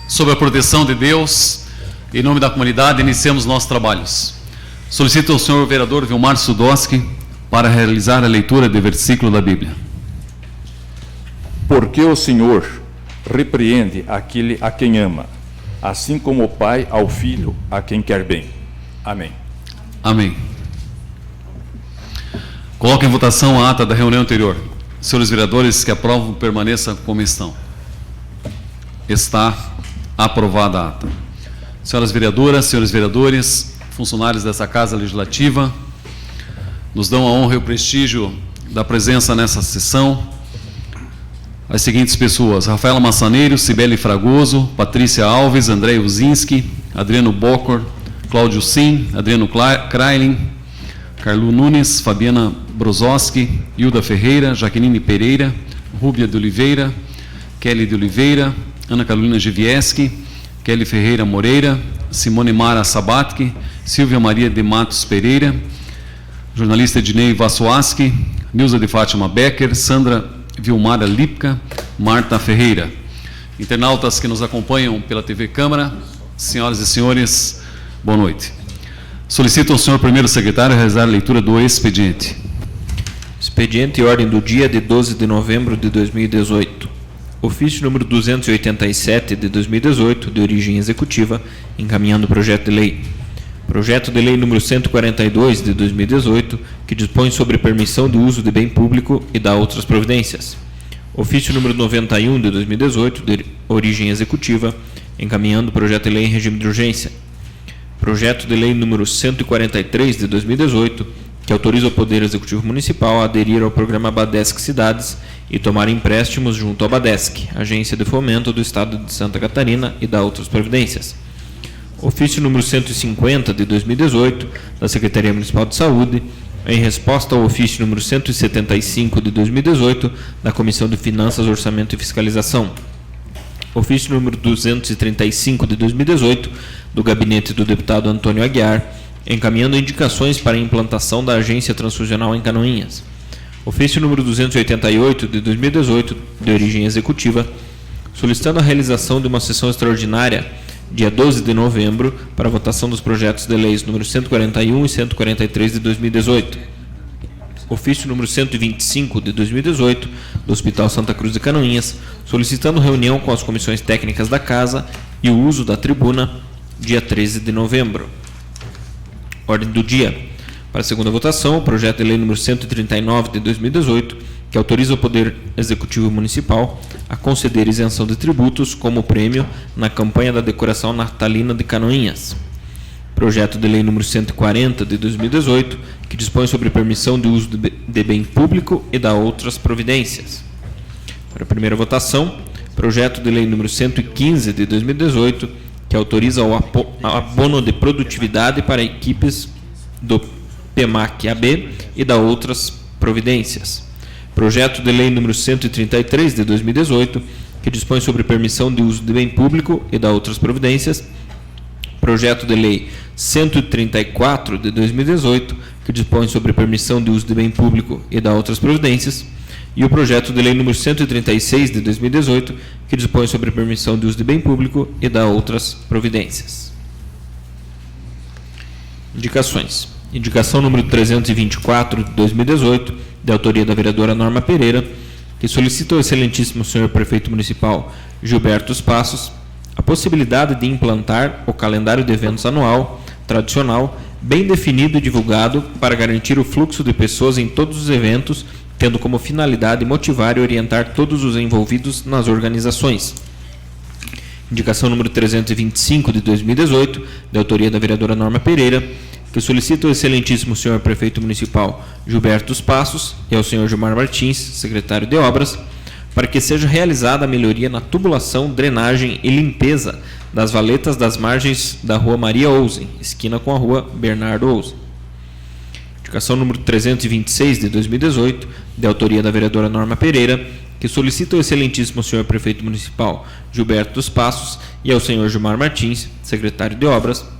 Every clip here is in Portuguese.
Sob a proteção de Deus, em nome da comunidade, iniciamos nossos trabalhos. Solicito ao senhor vereador Vilmar Sudoski para realizar a leitura do versículo da Bíblia. Porque o Senhor repreende aquele a quem ama, assim como o Pai ao Filho a quem quer bem. Amém. Amém. Coloque em votação a ata da reunião anterior. Senhores vereadores que aprovam, permaneçam como estão. Está aprovada a ata. Senhoras vereadoras, senhores vereadores, funcionários dessa Casa Legislativa, nos dão a honra e o prestígio da presença nessa sessão as seguintes pessoas: Rafaela Massaneiro, Cibele Fragoso, Patrícia Alves, André Uzinski, Adriano Bocor, Cláudio Sim, Adriano Krailin, Carlu Nunes, Fabiana Brozoski, Hilda Ferreira, Jaqueline Pereira, Rúbia de Oliveira, Kelly de Oliveira, Ana Carolina Givieski, Kelly Ferreira Moreira, Simone Mara Sabatki, Silvia Maria de Matos Pereira, jornalista Ednei Vassoaski, Nilza de Fátima Becker, Sandra Vilmara Lipka, Marta Ferreira. Internautas que nos acompanham pela TV Câmara, senhoras e senhores, boa noite. Solicito ao senhor primeiro secretário realizar a leitura do expediente. Expediente e ordem do dia de 12 de novembro de 2018. Ofício número 287 de 2018, de origem executiva, encaminhando o projeto de lei. Projeto de lei número 142 de 2018, que dispõe sobre permissão de uso de bem público e dá outras providências. Ofício número 91 de 2018, de origem executiva, encaminhando o projeto de lei em regime de urgência. Projeto de lei número 143 de 2018, que autoriza o Poder Executivo Municipal a aderir ao programa Badesc Cidades e tomar empréstimos junto à Badesc, Agência de Fomento do Estado de Santa Catarina, e dá outras providências. Ofício número 150 de 2018, da Secretaria Municipal de Saúde, em resposta ao ofício número 175 de 2018, da Comissão de Finanças, Orçamento e Fiscalização. Ofício número 235 de 2018, do gabinete do deputado Antônio Aguiar, encaminhando indicações para a implantação da Agência Transfusional em Canoinhas. Ofício número 288 de 2018, de origem executiva, solicitando a realização de uma sessão extraordinária dia 12 de novembro para a votação dos projetos de leis número 141 e 143 de 2018. Ofício número 125 de 2018, do Hospital Santa Cruz de Canoinhas, solicitando reunião com as comissões técnicas da Casa e o uso da tribuna dia 13 de novembro. Ordem do dia. Para a segunda votação, o projeto de lei número 139 de 2018, que autoriza o Poder Executivo Municipal a conceder isenção de tributos como prêmio na campanha da decoração natalina de Canoinhas. Projeto de lei número 140 de 2018, que dispõe sobre permissão de uso de bem público e dá outras providências. Para a primeira votação, projeto de lei número 115 de 2018, que autoriza o abono de produtividade para equipes do PEMAC-AB e dá outras providências. Projeto de lei número 133 de 2018, que dispõe sobre permissão de uso de bem público e dá outras providências. Projeto de lei 134 de 2018, que dispõe sobre permissão de uso de bem público e dá outras providências. E o projeto de lei número 136 de 2018, que dispõe sobre permissão de uso de bem público e dá outras providências. Indicações. Indicação número 324 de 2018, de autoria da vereadora Norma Pereira, que solicita ao excelentíssimo senhor prefeito municipal Gilberto Passos a possibilidade de implantar o calendário de eventos anual, tradicional, bem definido e divulgado para garantir o fluxo de pessoas em todos os eventos, tendo como finalidade motivar e orientar todos os envolvidos nas organizações. Indicação número 325 de 2018, de autoria da vereadora Norma Pereira, que solicita ao excelentíssimo senhor prefeito municipal Gilberto Passos e ao senhor Gilmar Martins, secretário de Obras, para que seja realizada a melhoria na tubulação, drenagem e limpeza das valetas das margens da rua Maria Ousen, esquina com a rua Bernardo Ousen. Indicação número 326 de 2018, de autoria da vereadora Norma Pereira, que solicita ao excelentíssimo senhor prefeito municipal Gilberto dos Passos e ao senhor Gilmar Martins, secretário de Obras,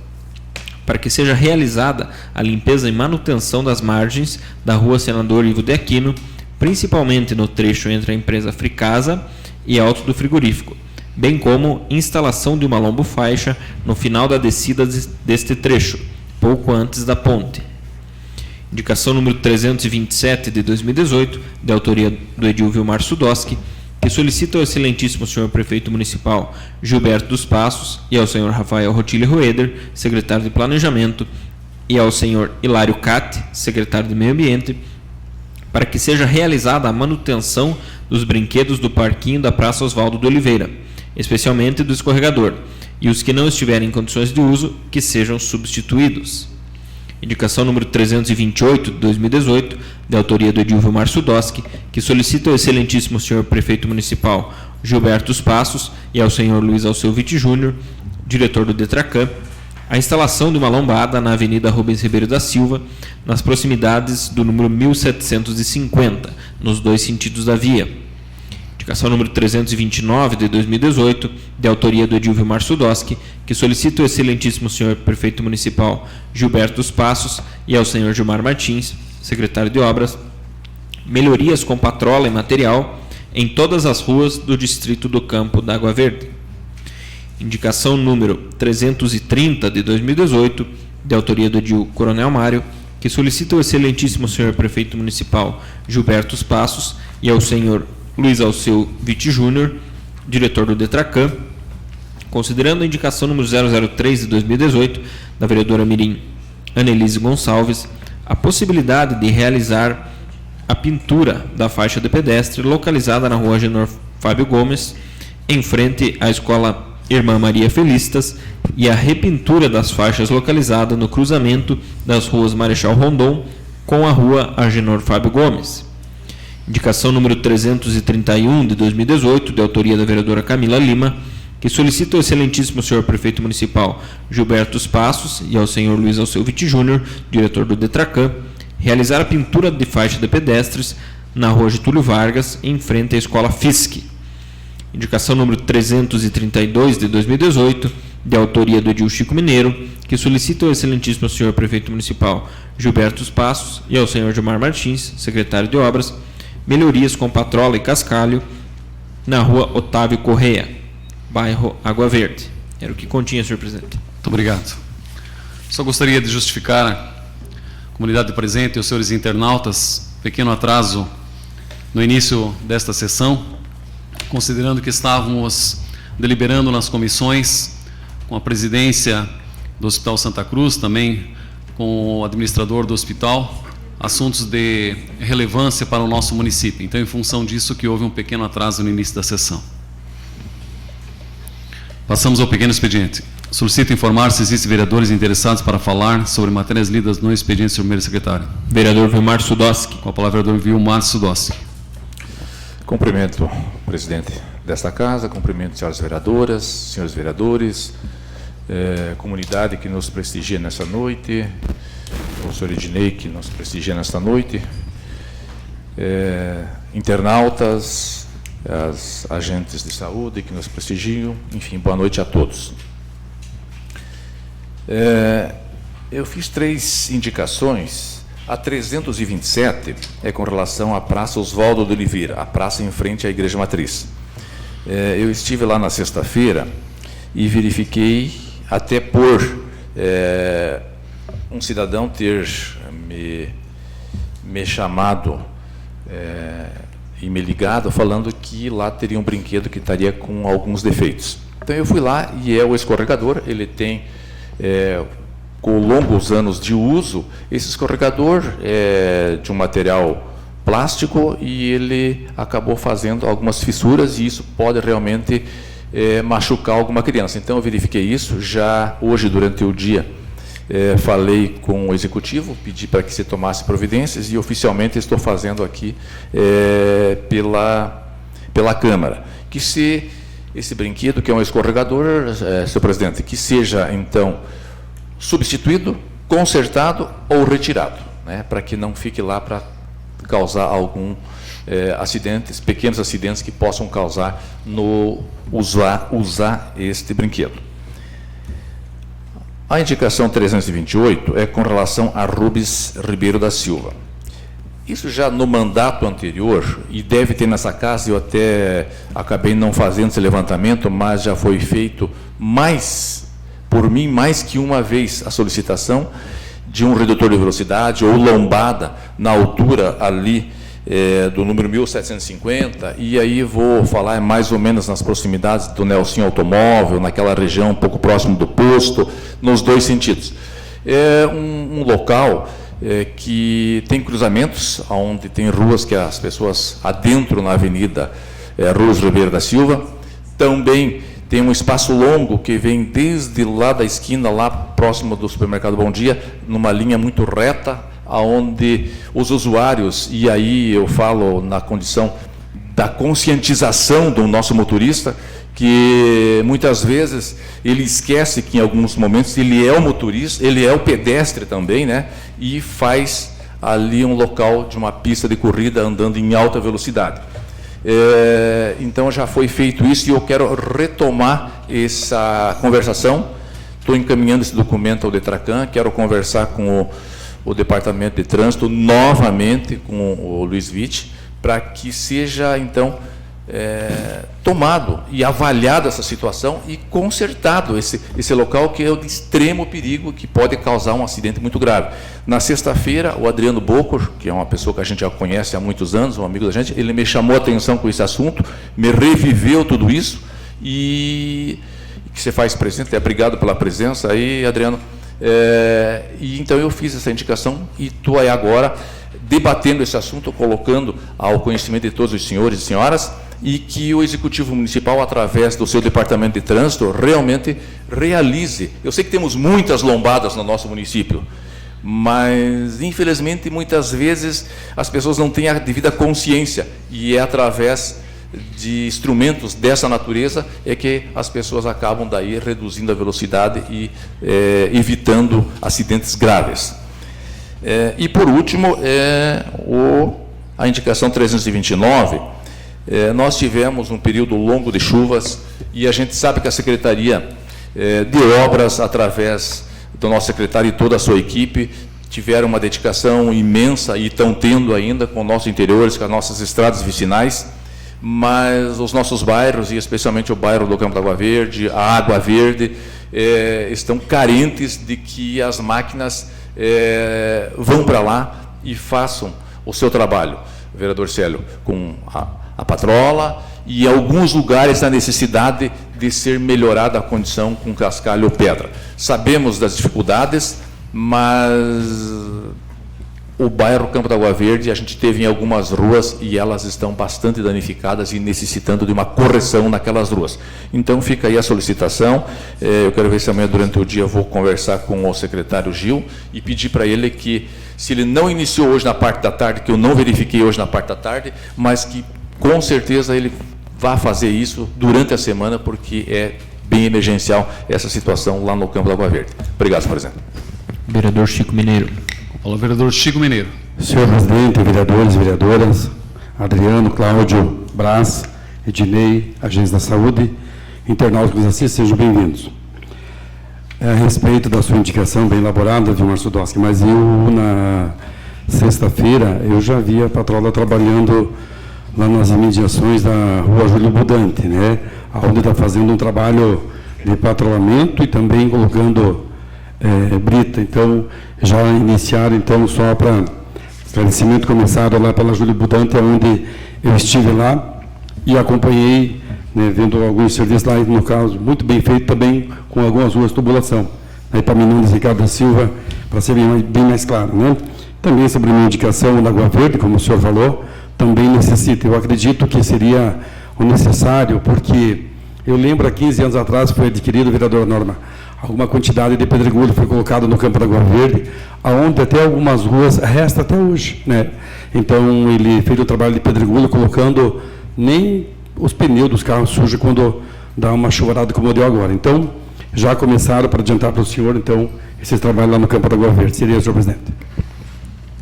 para que seja realizada a limpeza e manutenção das margens da rua Senador Ivo de Aquino, principalmente no trecho entre a empresa Fricasa e alto do frigorífico, bem como instalação de uma lombo-faixa no final da descida deste trecho, pouco antes da ponte. Indicação número 327 de 2018, de autoria do edil Vilmar Sudoski, que solicita ao excelentíssimo senhor prefeito municipal Gilberto dos Passos e ao senhor Rafael Rotilli Roeder, secretário de Planejamento, e ao senhor Hilário Cate, secretário de Meio Ambiente, para que seja realizada a manutenção dos brinquedos do parquinho da Praça Oswaldo de Oliveira, especialmente do escorregador, e os que não estiverem em condições de uso, que sejam substituídos. Indicação número 328 de 2018, de autoria do edil Vilmar Sudoski, que solicita ao excelentíssimo senhor prefeito municipal Gilberto dos Passos e ao senhor Luiz Alceu Vitti Júnior, diretor do Detracan, a instalação de uma lombada na Avenida Rubens Ribeiro da Silva, nas proximidades do número 1750, nos dois sentidos da via. Indicação número 329 de 2018, de autoria do edil Vilmar Sudoski, que solicita ao excelentíssimo senhor prefeito municipal Gilberto dos Passos e ao senhor Gilmar Martins, secretário de Obras, melhorias com patrola e material em todas as ruas do distrito do Campo da Água Verde. Indicação número 330 de 2018, de autoria do edil Coronel Mário, que solicita ao excelentíssimo senhor prefeito municipal Gilberto dos Passos e ao senhor Luiz Alceu Vitti Júnior, diretor do Detracan, considerando a indicação número 003 de 2018, da vereadora mirim Annelise Gonçalves, a possibilidade de realizar a pintura da faixa de pedestre localizada na rua Agenor Fábio Gomes, em frente à escola Irmã Maria Felicitas, e a repintura das faixas localizada no cruzamento das ruas Marechal Rondon com a rua Agenor Fábio Gomes. Indicação número 331 de 2018, de autoria da vereadora Camila Lima, que solicita ao excelentíssimo senhor prefeito municipal Gilberto dos Passos e ao senhor Luiz Alceu Vitti Júnior, diretor do Detracan, realizar a pintura de faixa de pedestres na rua Getúlio Vargas, em frente à escola FISC. Indicação número 332 de 2018, de autoria do edil Chico Mineiro, que solicita ao excelentíssimo senhor prefeito municipal Gilberto dos Passos e ao senhor Gilmar Martins, secretário de Obras, melhorias com patrola e cascalho na rua Otávio Correia, bairro Água Verde. Era o que continha, senhor presidente. Muito obrigado. Só gostaria de justificar a comunidade presente e os senhores internautas, pequeno atraso no início desta sessão, considerando que estávamos deliberando nas comissões com a presidência do Hospital Santa Cruz, também com o administrador do hospital, assuntos de relevância para o nosso município. Então, em função disso, que houve um pequeno atraso no início da sessão. Passamos ao pequeno expediente. Solicito informar se existem vereadores interessados para falar sobre matérias lidas no expediente, senhor primeiro secretário. Vereador Vilmar Sudoski. Com a palavra, vereador Vilmar Sudoski. Cumprimento o presidente desta casa, cumprimento senhoras vereadoras, senhores vereadores, comunidade que nos prestigia nessa noite, o professor Ednei que nos prestigia nesta noite, internautas, as agentes de saúde que nos prestigiam, enfim, boa noite a todos. Eu fiz 3 indicações. A 327 é com relação à Praça Oswaldo de Oliveira, a praça em frente à Igreja Matriz. Eu estive lá na sexta-feira e verifiquei, até por um cidadão ter me chamado e me ligado falando que lá teria um brinquedo que estaria com alguns defeitos. Então eu fui lá e é o escorregador, ele tem, com longos anos de uso, esse escorregador é de um material plástico e ele acabou fazendo algumas fissuras e isso pode realmente machucar alguma criança. Então eu verifiquei isso, já hoje durante o dia falei com o executivo, pedi para que se tomasse providências e oficialmente estou fazendo aqui pela Câmara. Que se esse brinquedo, que é um escorregador, senhor presidente, que seja então substituído, consertado ou retirado, né, para que não fique lá para causar algum acidentes, pequenos acidentes que possam causar no usar este brinquedo. A indicação 328 é com relação a Rubens Ribeiro da Silva. Isso já no mandato anterior, e deve ter nessa casa, eu até acabei não fazendo esse levantamento, mas já foi feito por mim, mais que uma vez a solicitação de um redutor de velocidade ou lombada na altura ali do número 1750, e aí vou falar mais ou menos nas proximidades do Nelson Automóvel, naquela região um pouco próximo do posto, nos dois sentidos. É um local que tem cruzamentos, onde tem ruas que as pessoas adentram na avenida Ruz Ribeiro da Silva. Também tem um espaço longo que vem desde lá da esquina, lá próximo do supermercado Bom Dia, numa linha muito reta, onde os usuários, e aí eu falo na condição da conscientização do nosso motorista, que muitas vezes ele esquece que em alguns momentos ele é o motorista, ele é o pedestre também, né? E faz ali um local de uma pista de corrida andando em alta velocidade. Então já foi feito isso e eu quero retomar essa conversação. Estou encaminhando esse documento ao Detracan, quero conversar com o Departamento de Trânsito novamente, com o Luiz Witt, para que seja então tomado e avaliado essa situação e consertado esse local que é de extremo perigo, que pode causar um acidente muito grave. Na sexta-feira, o Adriano Bocor, que é uma pessoa que a gente já conhece há muitos anos, um amigo da gente, ele me chamou a atenção com esse assunto, me reviveu tudo isso, e que você faz presente, obrigado pela presença aí, Adriano. E então eu fiz essa indicação e estou aí agora debatendo esse assunto, colocando ao conhecimento de todos os senhores e senhoras, e que o Executivo Municipal, através do seu Departamento de Trânsito, realmente realize. Eu sei que temos muitas lombadas no nosso município, mas, infelizmente, muitas vezes as pessoas não têm a devida consciência, e é através de instrumentos dessa natureza é que as pessoas acabam daí reduzindo a velocidade e evitando acidentes graves. E, por último, a indicação 329, nós tivemos um período longo de chuvas e a gente sabe que a Secretaria de Obras, através do nosso secretário e toda a sua equipe, tiveram uma dedicação imensa e estão tendo ainda com nossos interiores, com as nossas estradas vicinais, mas os nossos bairros, e especialmente o bairro do Campo da Água Verde, a Água Verde, estão carentes de que as máquinas vão para lá e façam o seu trabalho, vereador Célio, com a patrola, e em alguns lugares a necessidade de ser melhorada a condição com cascalho ou pedra. Sabemos das dificuldades, mas o bairro Campo da Água Verde, a gente teve em algumas ruas e elas estão bastante danificadas e necessitando de uma correção naquelas ruas. Então fica aí a solicitação. Eu quero ver se amanhã durante o dia eu vou conversar com o secretário Gil e pedir para ele que, se ele não iniciou hoje na parte da tarde, que eu não verifiquei hoje na parte da tarde, mas que com certeza ele vai fazer isso durante a semana, porque é bem emergencial essa situação lá no Campo da Água Verde. Obrigado, senhor presidente. Vereador Chico Mineiro. Fala, vereador Chico Mineiro. Senhor presidente, vereadores e vereadoras, Adriano, Cláudio, Brás, Ednei, Agência da Saúde, internautas que nos assistem, sejam bem-vindos. A respeito da sua indicação bem elaborada, Vilmar Sudowski, mas eu, na sexta-feira, eu já vi a patrola trabalhando lá nas imediações da Rua Júlio Budante, né, onde está fazendo um trabalho de patrulhamento e também colocando brita. Então, já iniciaram, então, só para esclarecimento, começaram lá pela Júlio Budante, onde eu estive lá e acompanhei, né, vendo alguns serviços lá, no caso, muito bem feito também, com algumas ruas de tubulação. Aí, para Mendes Ricardo da Silva, para ser bem mais claro, né? Também sobre a minha indicação da Água Verde, como o senhor falou, também necessita. Eu acredito que seria o necessário, porque eu lembro, há 15 anos atrás, foi adquirido, vereadora Norma, alguma quantidade de pedregulho foi colocado no Campo da Água Verde, aonde até algumas ruas resta até hoje, né? Então, ele fez o trabalho de pedregulho, colocando nem os pneus dos carros sujos quando dá uma chuvarada como deu agora. Então, já começaram, para adiantar para o senhor, então, esse trabalho lá no Campo da Água Verde. Seria, senhor presidente.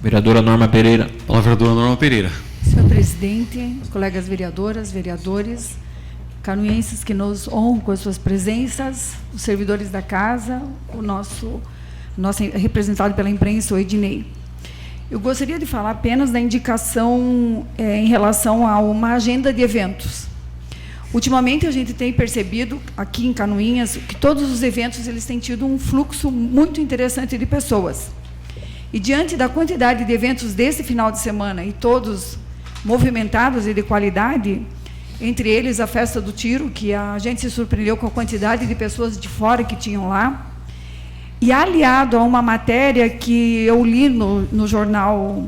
Vereadora Norma Pereira. Fala, vereadora Norma Pereira. Senhor presidente, colegas vereadoras, vereadores, canuenses que nos honram com as suas presenças, os servidores da casa, o nosso representado pela imprensa, o Ednei. Eu gostaria de falar apenas da indicação em relação a uma agenda de eventos. Ultimamente, a gente tem percebido, aqui em Canoinhas, que todos os eventos eles têm tido um fluxo muito interessante de pessoas. E, diante da quantidade de eventos desse final de semana, e todos movimentados e de qualidade, entre eles a Festa do Tiro, que a gente se surpreendeu com a quantidade de pessoas de fora que tinham lá, e aliado a uma matéria que eu li no jornal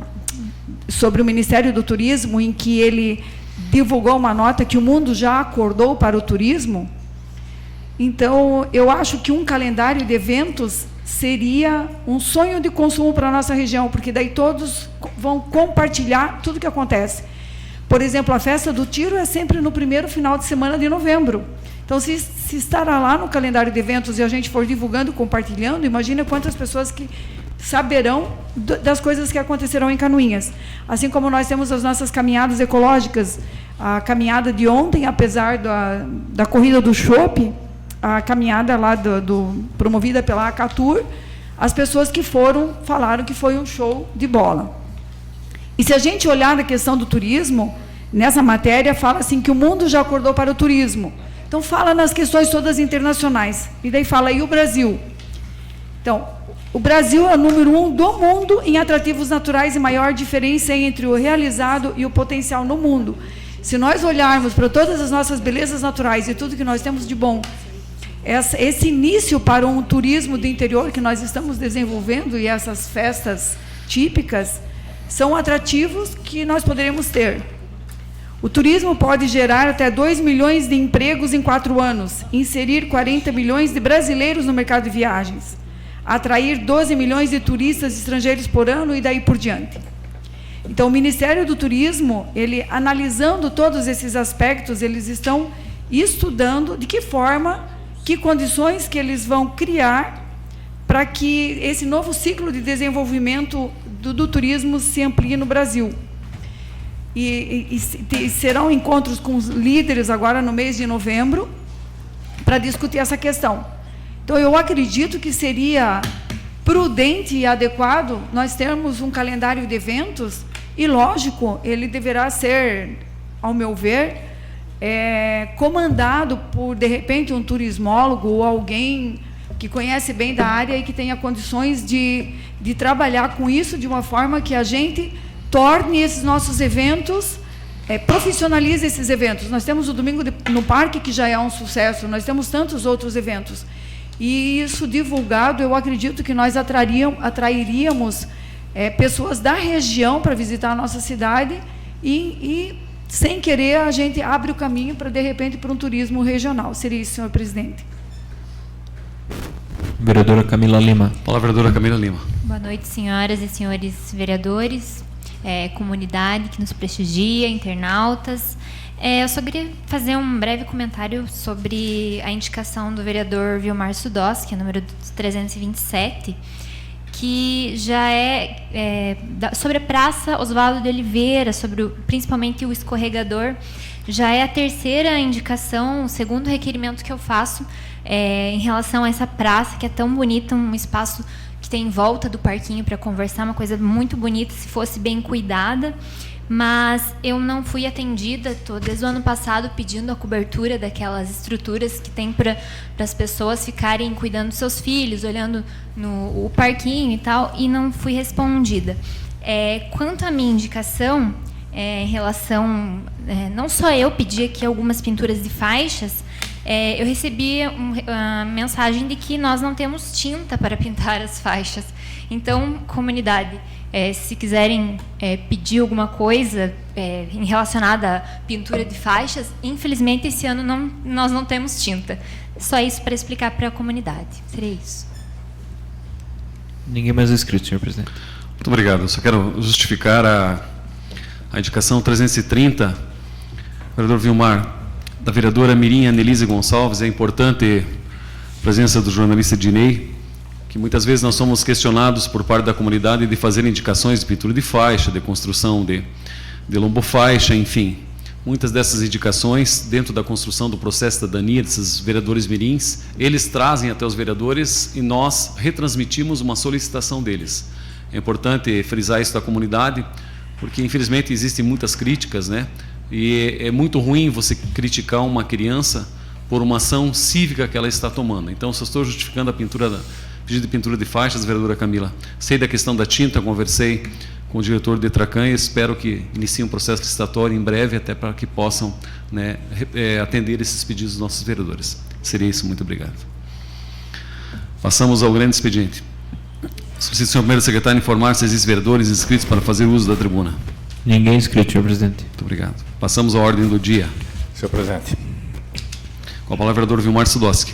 sobre o Ministério do Turismo, em que ele divulgou uma nota que o mundo já acordou para o turismo. Então, eu acho que um calendário de eventos seria um sonho de consumo para a nossa região, porque daí todos vão compartilhar tudo o que acontece. Por exemplo, a Festa do Tiro é sempre no primeiro final de semana de novembro. Então, se estará lá no calendário de eventos e a gente for divulgando, compartilhando, imagina quantas pessoas que saberão das coisas que acontecerão em Canoinhas. Assim como nós temos as nossas caminhadas ecológicas, a caminhada de ontem, apesar da corrida do chopp, a caminhada lá promovida pela Acatur, as pessoas que foram falaram que foi um show de bola. E se a gente olhar na questão do turismo, nessa matéria fala assim que o mundo já acordou para o turismo. Então fala nas questões todas internacionais. E daí fala, e o Brasil? Então, o Brasil é o número 1 do mundo em atrativos naturais e maior diferença entre o realizado e o potencial no mundo. Se nós olharmos para todas as nossas belezas naturais e tudo que nós temos de bom, esse início para um turismo do interior que nós estamos desenvolvendo e essas festas típicas são atrativos que nós poderemos ter. O turismo pode gerar até 2 milhões de empregos em 4 anos, inserir 40 milhões de brasileiros no mercado de viagens, atrair 12 milhões de turistas estrangeiros por ano e daí por diante. Então, o Ministério do Turismo, ele analisando todos esses aspectos, eles estão estudando de que forma, que condições que eles vão criar para que esse novo ciclo de desenvolvimento do turismo se amplie no Brasil. E serão encontros com os líderes agora no mês de novembro para discutir essa questão. Então, eu acredito que seria prudente e adequado nós termos um calendário de eventos e, lógico, ele deverá ser, ao meu ver, comandado por, de repente, um turismólogo ou alguém que conhece bem da área e que tenha condições de trabalhar com isso de uma forma que a gente torne esses nossos eventos, profissionalize esses eventos. Nós temos o Domingo no Parque, que já é um sucesso, nós temos tantos outros eventos. E isso divulgado, eu acredito que nós atrairíamos pessoas da região para visitar a nossa cidade e, sem querer, a gente abre o caminho para, de repente, para um turismo regional. Seria isso, senhor presidente. Vereadora Camila Lima. Palavra, vereadora Camila Lima. Boa noite, senhoras e senhores vereadores, comunidade que nos prestigia, internautas. Eu só queria fazer um breve comentário sobre a indicação do vereador Vilmar Sudós, que é o número 327, que já sobre a Praça Oswaldo de Oliveira, sobre principalmente o escorregador. Já é a terceira indicação, o segundo requerimento que eu faço em relação a essa praça, que é tão bonita, um espaço que tem em volta do parquinho para conversar, uma coisa muito bonita, se fosse bem cuidada. Mas eu não fui atendida, estou desde o ano passado pedindo a cobertura daquelas estruturas que tem para as pessoas ficarem cuidando dos seus filhos, olhando o parquinho e tal, e não fui respondida. Quanto à minha indicação, em relação, não só eu pedi aqui algumas pinturas de faixas, eu recebi a mensagem de que nós não temos tinta para pintar as faixas. Então, comunidade, se quiserem pedir alguma coisa relacionada à pintura de faixas, infelizmente esse ano nós não temos tinta. Só isso para explicar para a comunidade. Seria isso. Ninguém mais inscrito, senhor presidente. Muito obrigado. Eu só quero justificar a indicação 330, vereador Vilmar, da vereadora Mirim Anelise Gonçalves. É importante a presença do jornalista Dinei, que muitas vezes nós somos questionados por parte da comunidade de fazer indicações de pintura de faixa, de construção de lombofaixa, enfim. Muitas dessas indicações, dentro da construção do processo da cidadania, desses vereadores mirins, eles trazem até os vereadores e nós retransmitimos uma solicitação deles. É importante frisar isso da comunidade, porque infelizmente existem muitas críticas, né? E é muito ruim você criticar uma criança por uma ação cívica que ela está tomando. Então, se eu estou justificando a pintura, pedido de pintura de faixas, vereadora Camila, sei da questão da tinta, conversei com o diretor de Tracan e espero que inicie um processo licitatório em breve, até para que possam, né, atender esses pedidos dos nossos vereadores. Seria isso, muito obrigado. Passamos ao grande expediente. Solicito, senhor primeiro secretário, informar se existem vereadores inscritos para fazer uso da tribuna. Ninguém inscrito, senhor presidente. Muito obrigado. Passamos à ordem do dia. Senhor presidente. Com a palavra, vereador Vilmar Sudowski.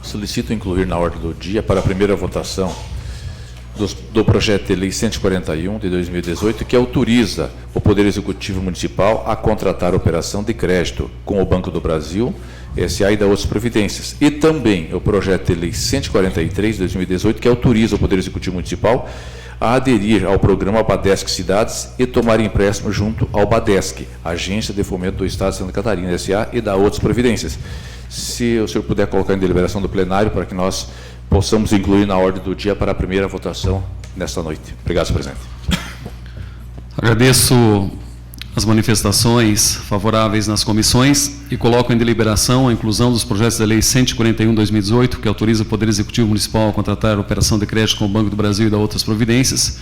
Solicito incluir na ordem do dia para a primeira votação do projeto de lei 141 de 2018, que autoriza o Poder Executivo Municipal a contratar a operação de crédito com o Banco do Brasil, SA e da outras providências. E também o projeto de lei 143 de 2018, que autoriza o Poder Executivo Municipal a aderir ao programa Badesc Cidades e tomar empréstimo junto ao Badesc, Agência de Fomento do Estado de Santa Catarina, SA e da outras providências. Se o senhor puder colocar em deliberação do plenário para que nós possamos incluir na ordem do dia para a primeira votação nesta noite. Obrigado, senhor presidente. Agradeço as manifestações favoráveis nas comissões e coloco em deliberação a inclusão dos projetos da Lei 141/2018, que autoriza o Poder Executivo Municipal a contratar a operação de crédito com o Banco do Brasil e da outras providências,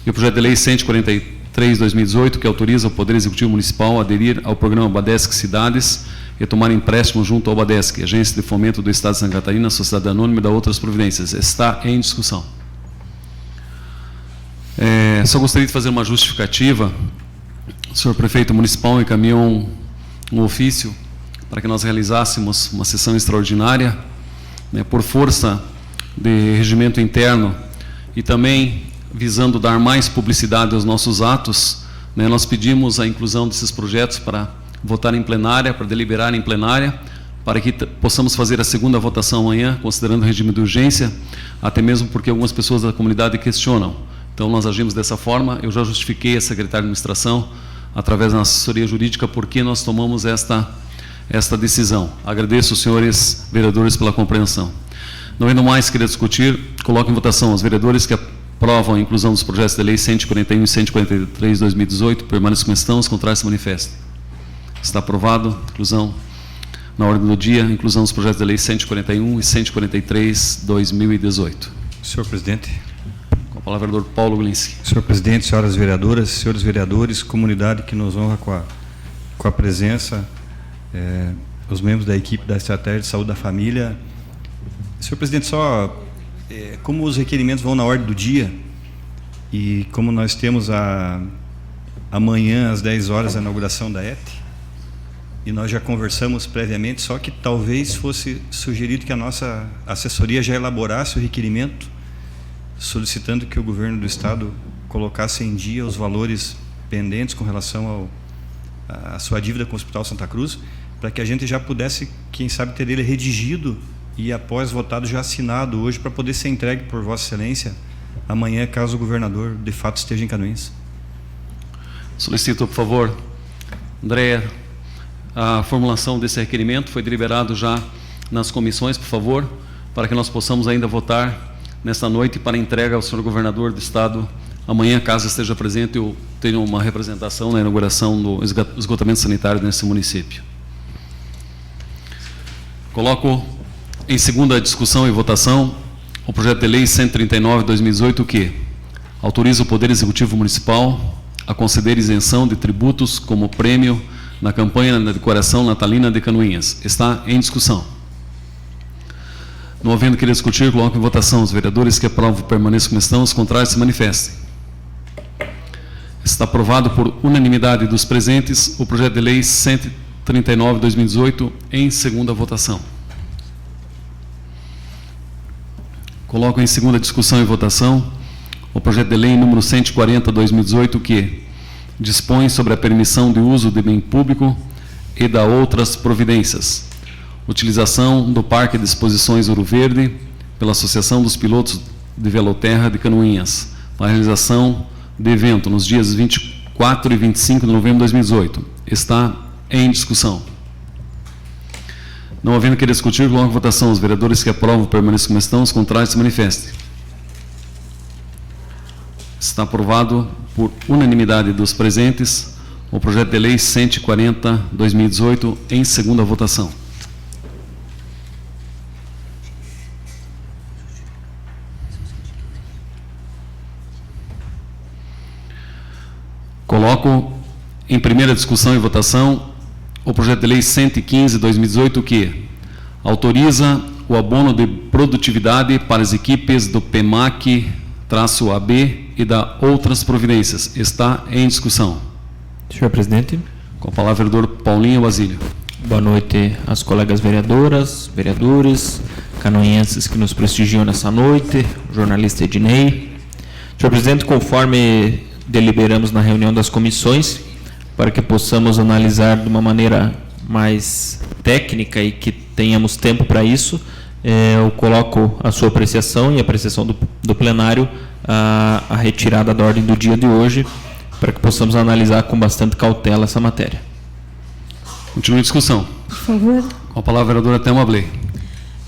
e o projeto de Lei 143/2018, que autoriza o Poder Executivo Municipal a aderir ao programa Badesc Cidades e tomar empréstimo junto ao Badesc, Agência de Fomento do Estado de Santa Catarina, Sociedade Anônima e da outras providências. Está em discussão. Só gostaria de fazer uma justificativa. O senhor prefeito municipal encaminhou um ofício para que nós realizássemos uma sessão extraordinária, né, por força de regimento interno e também visando dar mais publicidade aos nossos atos, né, nós pedimos a inclusão desses projetos para votar em plenária, para deliberar em plenária, para que possamos fazer a segunda votação amanhã, considerando o regime de urgência, até mesmo porque algumas pessoas da comunidade questionam. Então, nós agimos dessa forma. Eu já justifiquei a secretária de administração, através da assessoria jurídica, por que nós tomamos esta decisão. Agradeço os senhores vereadores pela compreensão. Não indo mais, queria discutir, coloco em votação os vereadores que aprovam a inclusão dos projetos de lei 141 e 143 de 2018, permaneçam como estão, os contrários se manifestem. Está aprovado, inclusão na ordem do dia, inclusão dos projetos de lei 141 e 143 de 2018. Senhor presidente. Com a palavra, vereador Paulo Glinski. Senhor presidente, senhoras vereadoras, senhores vereadores, comunidade que nos honra com a presença, os membros da equipe da Estratégia de Saúde da Família. Senhor presidente, como os requerimentos vão na ordem do dia e como nós temos amanhã às 10 horas a inauguração da ET, e nós já conversamos previamente, só que talvez fosse sugerido que a nossa assessoria já elaborasse o requerimento, solicitando que o governo do Estado colocasse em dia os valores pendentes com relação à sua dívida com o Hospital Santa Cruz, para que a gente já pudesse, quem sabe, ter ele redigido e após votado já assinado hoje, para poder ser entregue por Vossa Excelência amanhã, caso o governador de fato esteja em Canoinhas. Solicito, por favor, Andréa, a formulação desse requerimento. Foi deliberado já nas comissões, por favor, para que nós possamos ainda votar nesta noite para entrega ao senhor governador do Estado amanhã, caso esteja presente ou tenha uma representação na inauguração do esgotamento sanitário nesse município. Coloco em segunda discussão e votação o projeto de lei 139 de 2018, que autoriza o Poder Executivo Municipal a conceder isenção de tributos como prêmio na campanha da decoração natalina de Canoinhas. Está em discussão. Não havendo querer discutir, coloco em votação. Os vereadores que aprovam permaneçam como estão, os contrários se manifestem. Está aprovado por unanimidade dos presentes o projeto de lei 139 de 2018 em segunda votação. Coloco em segunda discussão e votação o projeto de lei número 140 de 2018, que dispõe sobre a permissão de uso de bem público e da outras providências. Utilização do Parque de Exposições Ouro Verde pela Associação dos Pilotos de Veloterra de Canoinhas, para a realização de evento nos dias 24 e 25 de novembro de 2018. Está em discussão. Não havendo querer discutir, coloco em votação. Os vereadores que aprovam permaneçam como estão, os contrários se manifestem. Está aprovado por unanimidade dos presentes o projeto de lei 140/2018 em segunda votação. Coloco em primeira discussão e votação o projeto de lei 115/2018, que autoriza o abono de produtividade para as equipes do PEMAC-AB e da outras providências. Está em discussão. Senhor presidente. Com a palavra, o vereador Paulinho Basílio. Boa noite às colegas vereadoras, vereadores, canoinhenses que nos prestigiam nessa noite, o jornalista Ednei. Senhor presidente, conforme deliberamos na reunião das comissões, para que possamos analisar de uma maneira mais técnica e que tenhamos tempo para isso, eu coloco a sua apreciação e a apreciação do plenário a retirada da ordem do dia de hoje, para que possamos analisar com bastante cautela essa matéria. Continua a discussão. Por favor. Com a palavra, a vereadora Thelma Bley.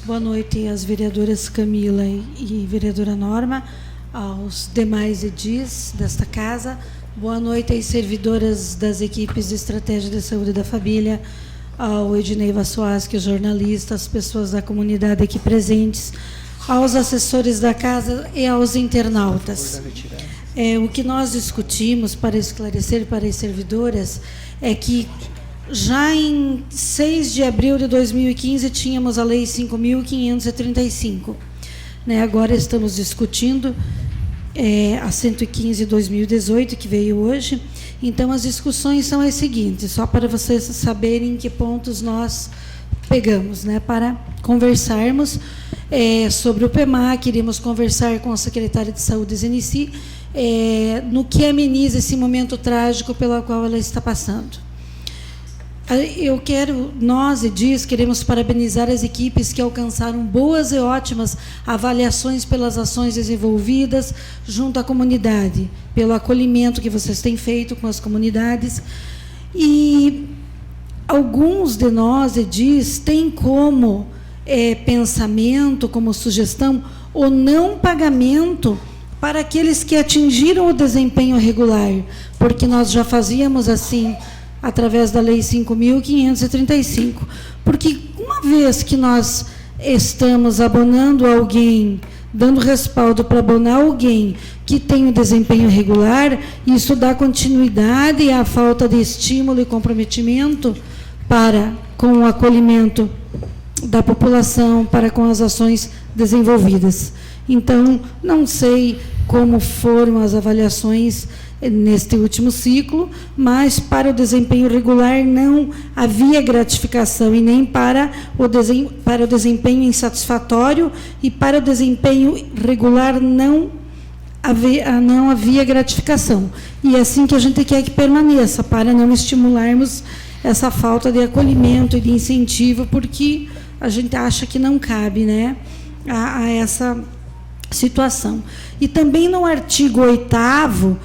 Boa noite às vereadoras Camila e vereadora Norma, aos demais edis desta casa. Boa noite às servidoras das equipes de Estratégia de Saúde da Família, ao Ednei Vassoaschi, jornalista, às pessoas da comunidade aqui presentes, aos assessores da casa e aos internautas. O que nós discutimos, para esclarecer para as servidoras, é que já em 6 de abril de 2015 tínhamos a Lei 5.535. Agora estamos discutindo a 115/2018, que veio hoje. Então, as discussões são as seguintes, só para vocês saberem em que pontos nós pegamos, para conversarmos sobre o PEMAC. Iremos conversar com a secretária de Saúde, Zenici, no que ameniza esse momento trágico pelo qual ela está passando. Nós, EDIs, queremos parabenizar as equipes que alcançaram boas e ótimas avaliações pelas ações desenvolvidas junto à comunidade, pelo acolhimento que vocês têm feito com as comunidades. E alguns de nós, EDIs, têm como pensamento, como sugestão, o não pagamento para aqueles que atingiram o desempenho regular, porque nós já fazíamos assim através da Lei 5.535. Porque uma vez que nós estamos abonando alguém, dando respaldo para abonar alguém que tem um desempenho regular, isso dá continuidade à falta de estímulo e comprometimento com o acolhimento da população, para com as ações desenvolvidas. Então, não sei como foram as avaliações neste último ciclo, mas para o desempenho regular não havia gratificação, e nem para o desempenho insatisfatório, e para o desempenho regular não havia gratificação. E é assim que a gente quer que permaneça, para não estimularmos essa falta de acolhimento e de incentivo, porque a gente acha que não cabe, a essa situação. E também no artigo 8º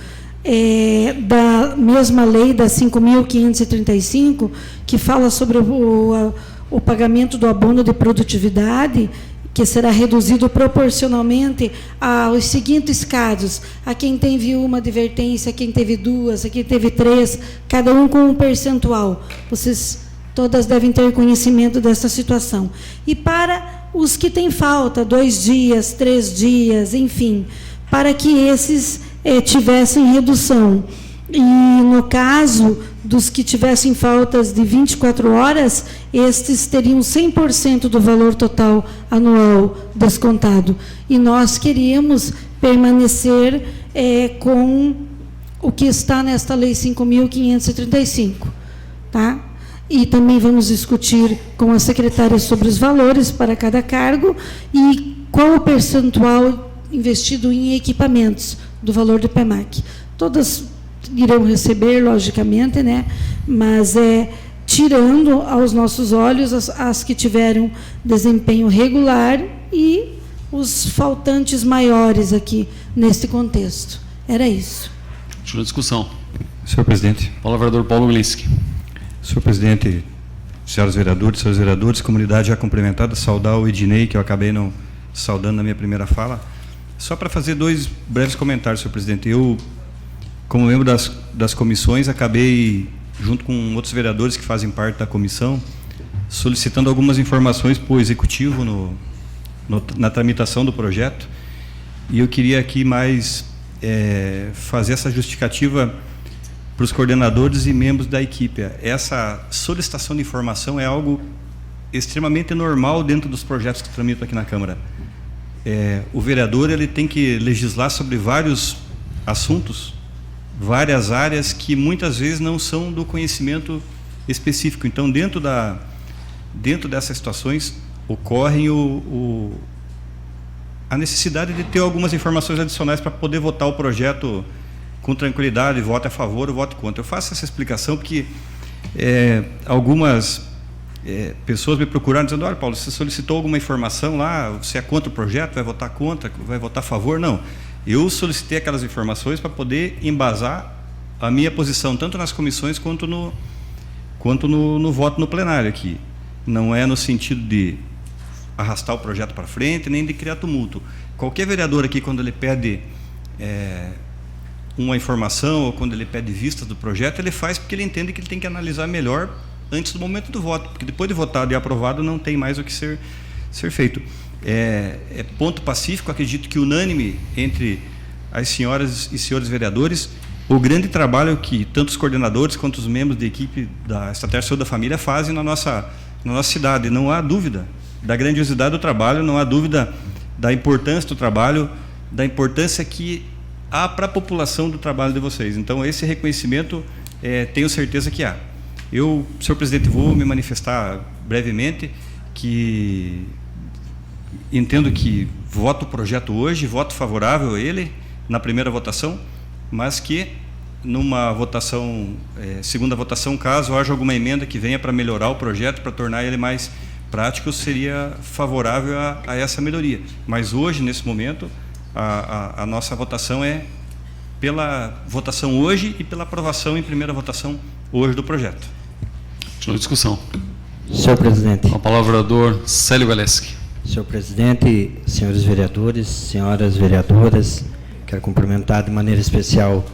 da mesma lei, da 5.535, que fala sobre o pagamento do abono de produtividade, que será reduzido proporcionalmente aos seguintes casos: a quem teve uma advertência, a quem teve 2, a quem teve 3, cada um com um percentual. Vocês todas devem ter conhecimento dessa situação. E para os que têm falta, 2 dias, 3 dias, enfim, para que esses tivessem redução. E, no caso dos que tivessem faltas de 24 horas, estes teriam 100% do valor total anual descontado. E nós queríamos permanecer com o que está nesta Lei 5.535. E também vamos discutir com a secretária sobre os valores para cada cargo e qual o percentual investido em equipamentos do valor do PEMAC. Todas irão receber, logicamente, mas tirando aos nossos olhos as que tiveram desempenho regular e os faltantes maiores aqui neste contexto. Era isso. Continua a discussão. Senhor presidente. Palavra ao vereador Paulo Glinski. Senhor presidente, senhores vereadores, comunidade já cumprimentada, saudar o Ednei, que eu acabei não saudando na minha primeira fala, Só para fazer 2 breves comentários, senhor presidente. Eu, como membro das comissões, acabei, junto com outros vereadores que fazem parte da comissão, solicitando algumas informações para o Executivo na tramitação do projeto. E eu queria aqui mais fazer essa justificativa para os coordenadores e membros da equipe. Essa solicitação de informação é algo extremamente normal dentro dos projetos que tramitam aqui na Câmara. O vereador ele tem que legislar sobre vários assuntos, várias áreas que muitas vezes não são do conhecimento específico. Então, dentro dessas situações, ocorre a necessidade de ter algumas informações adicionais para poder votar o projeto com tranquilidade, vote a favor ou vote contra. Eu faço essa explicação porque algumas pessoas me procuraram dizendo: olha, Paulo, você solicitou alguma informação lá, você é contra o projeto, vai votar contra, vai votar a favor? Não. Eu solicitei aquelas informações para poder embasar a minha posição, tanto nas comissões quanto no voto no plenário aqui. Não é no sentido de arrastar o projeto para frente, nem de criar tumulto. Qualquer vereador aqui, quando ele pede uma informação ou quando ele pede vistas do projeto, ele faz porque ele entende que ele tem que analisar melhor antes do momento do voto, porque depois de votado e aprovado não tem mais o que ser feito. Ponto pacífico, acredito que unânime entre as senhoras e senhores vereadores, o grande trabalho que tanto os coordenadores quanto os membros da equipe da Estratégia de Saúde da Família fazem na nossa cidade. Não há dúvida da grandiosidade do trabalho, não há dúvida da importância do trabalho, da importância que há para a população do trabalho de vocês. Então, esse reconhecimento, tenho certeza que há. Eu, senhor presidente, vou me manifestar brevemente, que entendo que voto o projeto hoje, voto favorável a ele na primeira votação, mas que numa votação, segunda votação, caso haja alguma emenda que venha para melhorar o projeto, para tornar ele mais prático, seria favorável a essa melhoria. Mas hoje, nesse momento, a nossa votação é pela votação hoje e pela aprovação em primeira votação hoje do projeto. Continua a discussão. Senhor presidente. Com a palavra o vereador Célio Galeski. Senhor presidente, senhores vereadores, senhoras vereadoras, quero cumprimentar de maneira especial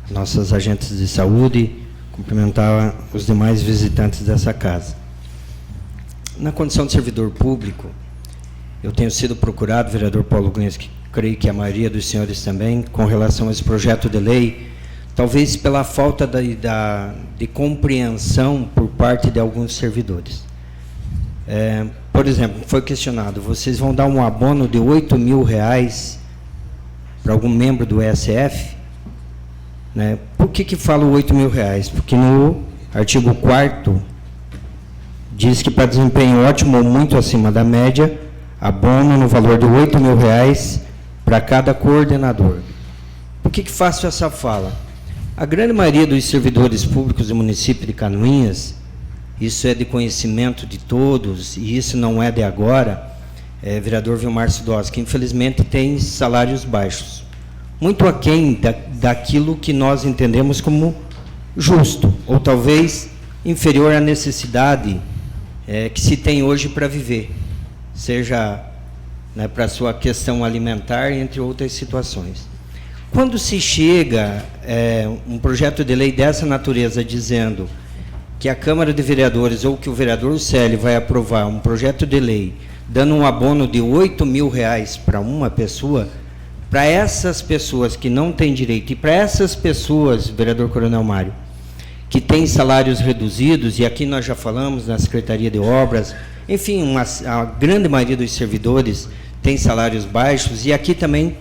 nossas agentes de saúde, cumprimentar os demais visitantes dessa casa. Na condição de servidor público, eu tenho sido procurado, vereador Paulo Gunes, que creio que a maioria dos senhores também, com relação a esse projeto de lei, talvez pela falta de compreensão por parte de alguns servidores. Por exemplo, foi questionado: vocês vão dar um abono de R$8.000 para algum membro do ESF? Né? Por que falo R$8.000? Porque no artigo 4º diz que para desempenho ótimo ou muito acima da média, abono no valor de R$8.000 para cada coordenador. Por que faço essa fala? A grande maioria dos servidores públicos do município de Canoinhas, isso é de conhecimento de todos, e isso não é de agora, vereador Vilmar Sidós, que infelizmente tem salários baixos, muito aquém daquilo que nós entendemos como justo, ou talvez inferior à necessidade que se tem hoje para viver, seja para a sua questão alimentar, entre outras situações. Quando se chega um projeto de lei dessa natureza dizendo que a Câmara de Vereadores ou que o vereador Célio vai aprovar um projeto de lei dando um abono de R$8.000 para uma pessoa, para essas pessoas que não têm direito, e para essas pessoas, vereador Coronel Mário, que têm salários reduzidos, e aqui nós já falamos na Secretaria de Obras, enfim, a grande maioria dos servidores tem salários baixos, e aqui também,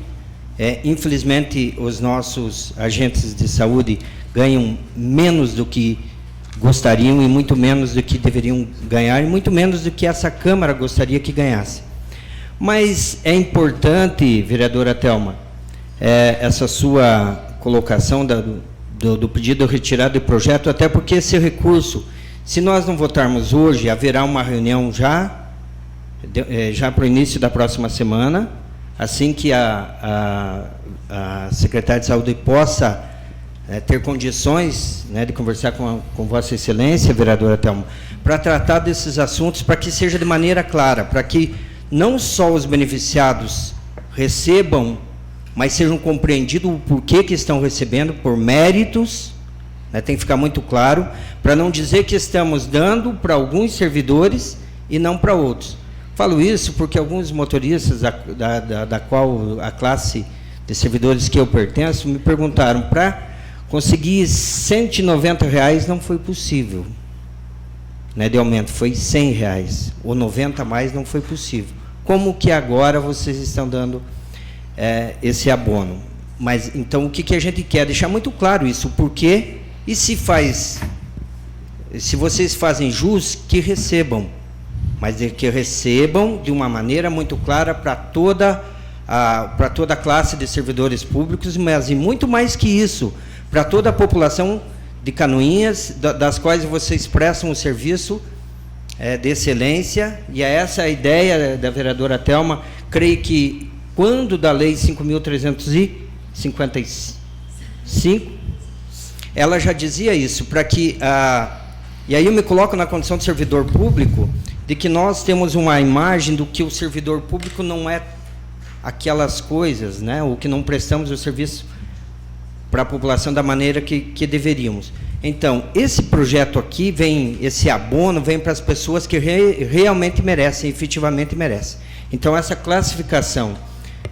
infelizmente, os nossos agentes de saúde ganham menos do que gostariam e muito menos do que deveriam ganhar e muito menos do que essa Câmara gostaria que ganhasse. Mas é importante, vereadora Thelma, essa sua colocação do pedido retirado do projeto, até porque esse recurso, se nós não votarmos hoje, haverá uma reunião já para o início da próxima semana, assim que a secretária de Saúde possa ter condições de conversar com Vossa Excelência, vereadora Thelma, para tratar desses assuntos, para que seja de maneira clara, para que não só os beneficiados recebam mas sejam compreendidos o porquê que estão recebendo, por méritos, né, tem que ficar muito claro, para não dizer que estamos dando para alguns servidores e não para outros. Falo isso porque alguns motoristas da qual a classe de servidores que eu pertenço me perguntaram, para conseguir R$ 190 não foi possível, né, de aumento, foi R$ 100, ou 90 a mais não foi possível. Como que agora vocês estão dando esse abono? Mas então o que a gente quer? Deixar muito claro isso, porque e se vocês fazem jus, que recebam, mas que recebam de uma maneira muito clara para toda a classe de servidores públicos, mas e muito mais que isso, para toda a população de Canoinhas, das quais vocês prestam um serviço de excelência, e é essa a ideia da vereadora Thelma. Creio que quando da lei 5.355, ela já dizia isso, para que e aí eu me coloco na condição de servidor público, de que nós temos uma imagem do que o servidor público não é aquelas coisas, né, ou que não prestamos o serviço para a população da maneira que deveríamos. Então, esse projeto aqui esse abono vem para as pessoas que realmente merecem, efetivamente merecem. Então, essa classificação,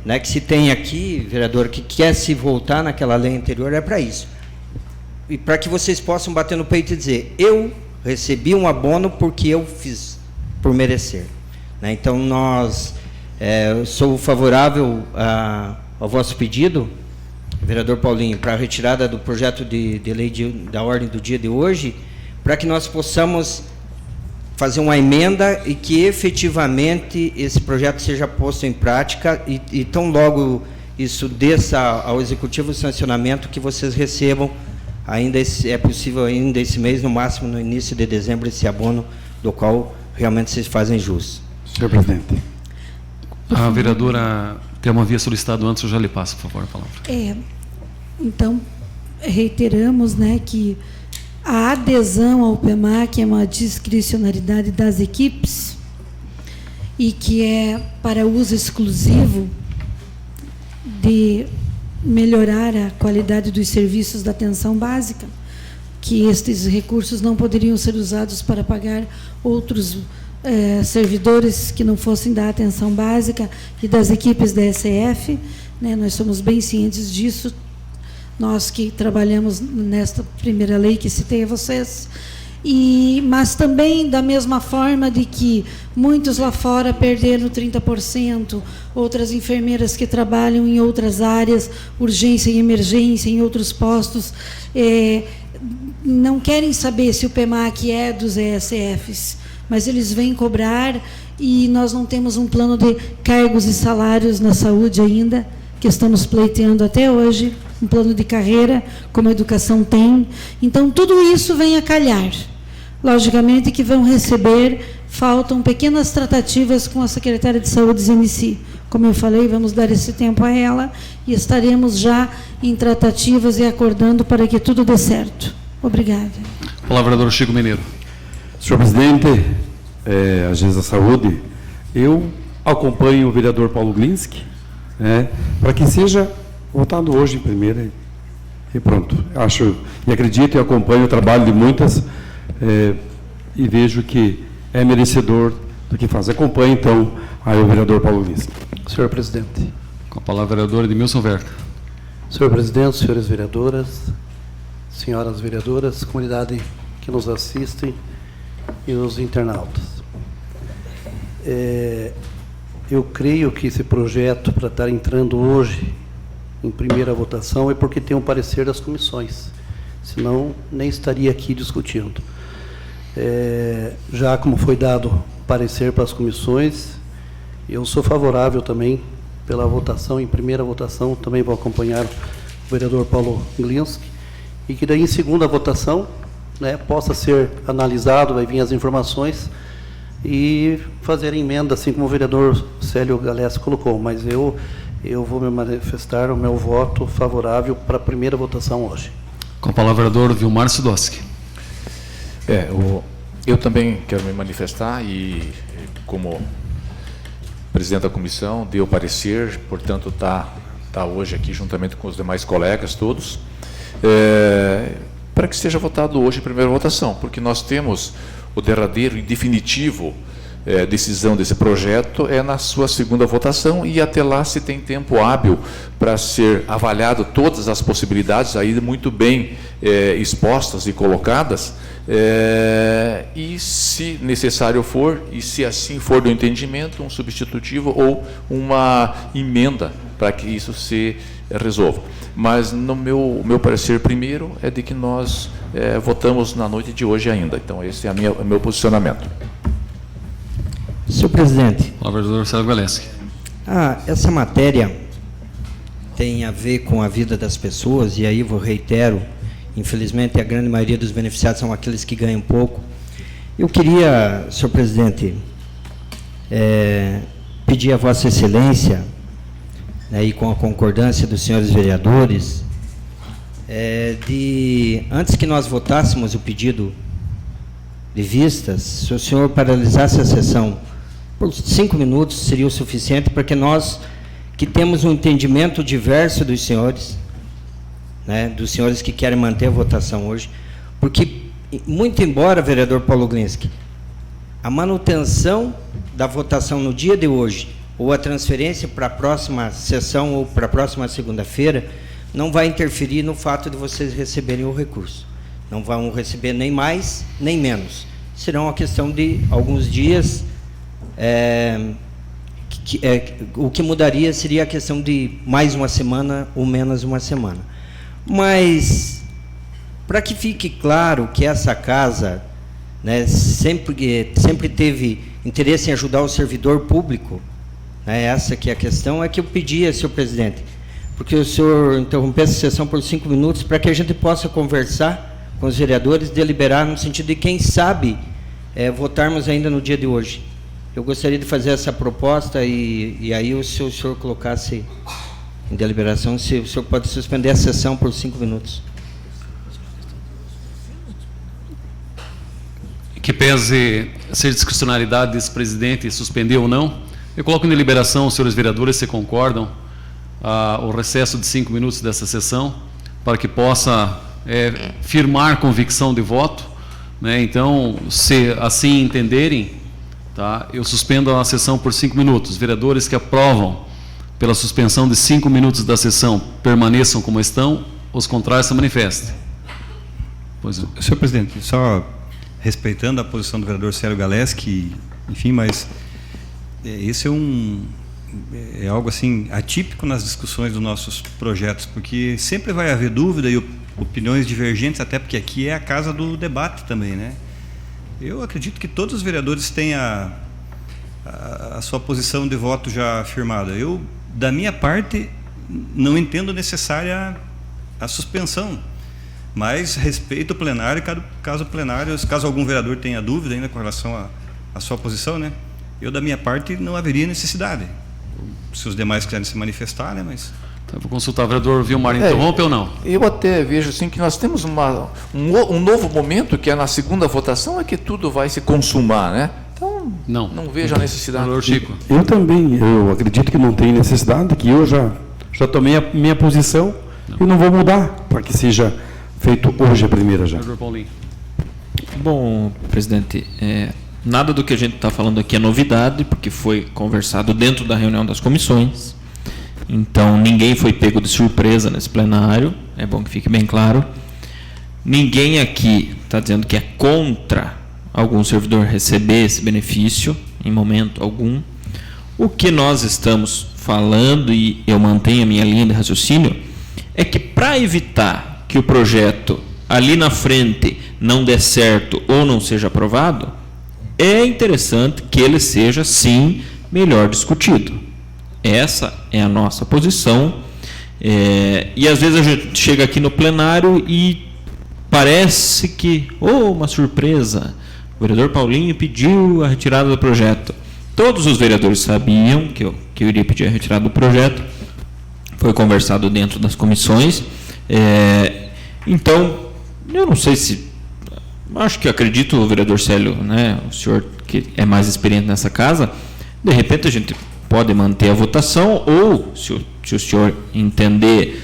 né, que se tem aqui, vereador, que quer se voltar naquela lei anterior, é para isso. E para que vocês possam bater no peito e dizer, eu recebi um abono porque eu fiz por merecer, né? Então, eu sou favorável ao vosso pedido, vereador Paulinho, para a retirada do projeto de lei da ordem do dia de hoje, para que nós possamos fazer uma emenda e que efetivamente esse projeto seja posto em prática e tão logo isso desça ao executivo sancionamento, que vocês recebam, ainda é possível ainda esse mês, no máximo no início de dezembro, esse abono do qual realmente vocês fazem jus. Senhor presidente. A vereadora Thelma havia solicitado antes, eu já lhe passo, por favor, a palavra. Então, reiteramos, né, que a adesão ao PEMAC é uma discricionariedade das equipes e que é para uso exclusivo de melhorar a qualidade dos serviços da atenção básica, que estes recursos não poderiam ser usados para pagar outros servidores que não fossem da atenção básica e das equipes da SF, né? Nós somos bem cientes disso, nós que trabalhamos nesta primeira lei que citei a vocês, mas também da mesma forma de que muitos lá fora perderam 30%, outras enfermeiras que trabalham em outras áreas, urgência e emergência, em outros postos, não querem saber se o PEMAC é dos ESFs, mas eles vêm cobrar, e nós não temos um plano de cargos e salários na saúde ainda, que estamos pleiteando até hoje, um plano de carreira, como a educação tem. Então, tudo isso vem a calhar. Logicamente que vão receber, faltam pequenas tratativas com a secretária de Saúde, Zenici. Como eu falei, vamos dar esse tempo a ela e estaremos já em tratativas e acordando para que tudo dê certo. Obrigada. Palavra, vereador Chico Mineiro. Senhor presidente, Agência da Saúde, eu acompanho o vereador Paulo Glinski, para que seja votado hoje em primeira e pronto. Acho e acredito e acompanho o trabalho de muitas e vejo que é merecedor do que faz. Acompanho, então, aí o vereador Paulo Glinski. Senhor presidente. Com a palavra, vereador Edmilson Verta. Senhor presidente, senhoras vereadoras, senhoras vereadoras, comunidade que nos assistem e os internautas. Eu creio que esse projeto, para estar entrando hoje em primeira votação, é porque tem um parecer das comissões, senão nem estaria aqui discutindo. Já como foi dado parecer para as comissões, eu sou favorável também pela votação, em primeira votação, também vou acompanhar o vereador Paulo Glinski, e que daí em segunda votação, possa ser analisado, vai vir as informações e fazer emenda, assim como o vereador Célio Galés colocou, mas eu vou me manifestar o meu voto favorável para a primeira votação hoje. Com a palavra, vereador Vilmar Sidowski. Eu também quero me manifestar e, como presidente da comissão, deu parecer, portanto, está está hoje aqui juntamente com os demais colegas todos, para que seja votado hoje em primeira votação, porque nós temos o derradeiro e definitivo decisão desse projeto na sua segunda votação, e até lá se tem tempo hábil para ser avaliado todas as possibilidades aí muito bem expostas e colocadas, e se necessário for, e se assim for do entendimento, um substitutivo ou uma emenda para que isso se resolva. Mas no meu parecer primeiro é de que nós votamos na noite de hoje ainda. Então esse é o meu posicionamento. Senhor presidente. O vereador Célio Galeski. Essa matéria tem a ver com a vida das pessoas, e aí eu reitero, infelizmente a grande maioria dos beneficiados são aqueles que ganham pouco. Eu queria, senhor presidente, pedir a Vossa Excelência, e com a concordância dos senhores vereadores, antes que nós votássemos o pedido de vistas, se o senhor paralisasse a sessão por 5 minutos, seria o suficiente, porque nós que temos um entendimento diverso dos senhores que querem manter a votação hoje, porque, muito embora, vereador Paulo Glinski, a manutenção da votação no dia de hoje, ou a transferência para a próxima sessão ou para a próxima segunda-feira, não vai interferir no fato de vocês receberem o recurso. Não vão receber nem mais, nem menos. Será uma questão de alguns dias. O que mudaria seria a questão de mais uma semana ou menos uma semana. Mas, para que fique claro que essa casa sempre teve interesse em ajudar o servidor público, essa que é a questão, é que eu pedia, senhor presidente, porque o senhor interrompesse a sessão por 5 minutos para que a gente possa conversar com os vereadores, deliberar no sentido de, quem sabe, votarmos ainda no dia de hoje. Eu gostaria de fazer essa proposta e aí, se o senhor colocasse em deliberação, se o senhor pode suspender a sessão por 5 minutos. Que pese ser discricionalidade desse presidente suspender ou não, eu coloco em deliberação, os senhores vereadores, se concordam, o recesso de 5 minutos dessa sessão, para que possa firmar convicção de voto. Então, se assim entenderem, eu suspendo a sessão por 5 minutos. Os vereadores que aprovam pela suspensão de 5 minutos da sessão permaneçam como estão, os contrários se manifestem. Pois, senhor presidente, só respeitando a posição do vereador Célio Galeski, enfim, mas esse é algo assim atípico nas discussões dos nossos projetos, porque sempre vai haver dúvida e opiniões divergentes, até porque aqui é a casa do debate também, né? Eu acredito que todos os vereadores têm a sua posição de voto já firmada. Eu, da minha parte, não entendo necessária a suspensão, mas respeito o plenário, caso algum vereador tenha dúvida ainda com relação à sua posição, né? Eu, da minha parte, não haveria necessidade. Se os demais quiserem se manifestar, né? Mas... Então, vou consultar o vereador Vilmar, interrompe ou não? Eu até vejo assim que nós temos um novo momento, que é na segunda votação, é que tudo vai se consumar, né? Então, não vejo a necessidade. Vereador Chico. Eu também, eu acredito que não tem necessidade, que eu já tomei a minha posição e não vou mudar, para que seja feito hoje a primeira já. Vereador Paulinho. Bom, presidente, nada do que a gente está falando aqui é novidade, porque foi conversado dentro da reunião das comissões. Então, ninguém foi pego de surpresa nesse plenário, é bom que fique bem claro. Ninguém aqui está dizendo que é contra algum servidor receber esse benefício, em momento algum. O que nós estamos falando, e eu mantenho a minha linha de raciocínio, é que, para evitar que o projeto ali na frente não dê certo ou não seja aprovado, é interessante que ele seja, sim, melhor discutido. Essa é a nossa posição, e às vezes a gente chega aqui no plenário e parece que, uma surpresa, o vereador Paulinho pediu a retirada do projeto. Todos os vereadores sabiam que eu iria pedir a retirada do projeto, foi conversado dentro das comissões, então, eu não sei se, acho que acredito, o vereador Célio, o senhor que é mais experiente nessa casa, de repente a gente pode manter a votação, ou, se o se o senhor entender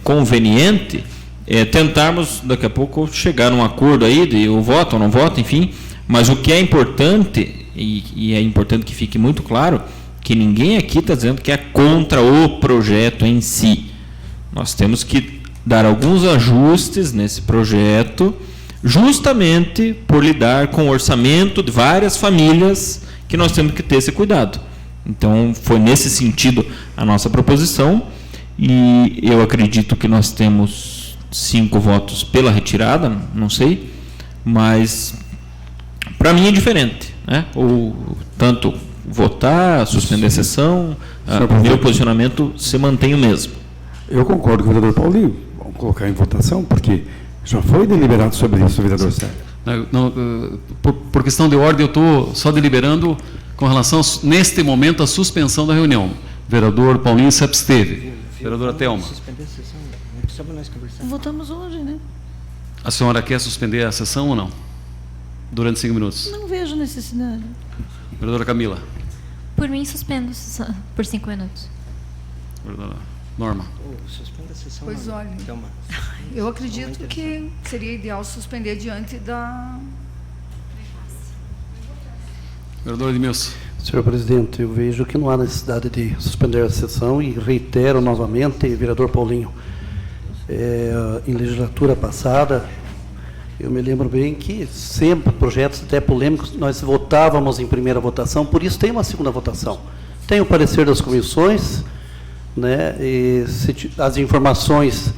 conveniente, tentarmos daqui a pouco chegar num acordo aí de eu voto ou não voto, enfim. Mas o que é importante, e é importante que fique muito claro, que ninguém aqui está dizendo que é contra o projeto em si. Nós temos que dar alguns ajustes nesse projeto, justamente por lidar com o orçamento de várias famílias, que nós temos que ter esse cuidado. Então, foi nesse sentido a nossa proposição, e eu acredito que nós temos 5 votos pela retirada, não sei, mas para mim é diferente, né? Ou tanto votar, suspender a sessão, o meu posicionamento se mantém o mesmo. Eu concordo com o vereador Paulinho. Vamos colocar em votação, porque já foi deliberado sobre isso, vereador Sérgio. Por questão de ordem, eu estou só deliberando com relação, neste momento, à suspensão da reunião. O vereador Paulinho se absteve. Vereadora Thelma. Votamos hoje, né? A senhora quer suspender a sessão ou não? Durante 5 minutos. Não vejo necessidade. Vereadora Camila. Por mim, suspendo por 5 minutos. Vereadora Norma. Suspenda a sessão. Pois olha, eu acredito que seria ideal suspender diante da... Vereador Edmilson. Senhor presidente, eu vejo que não há necessidade de suspender a sessão e reitero novamente, vereador Paulinho, em legislatura passada, eu me lembro bem que sempre projetos até polêmicos nós votávamos em primeira votação, por isso tem uma segunda votação. Tem o parecer das comissões, né, e as informações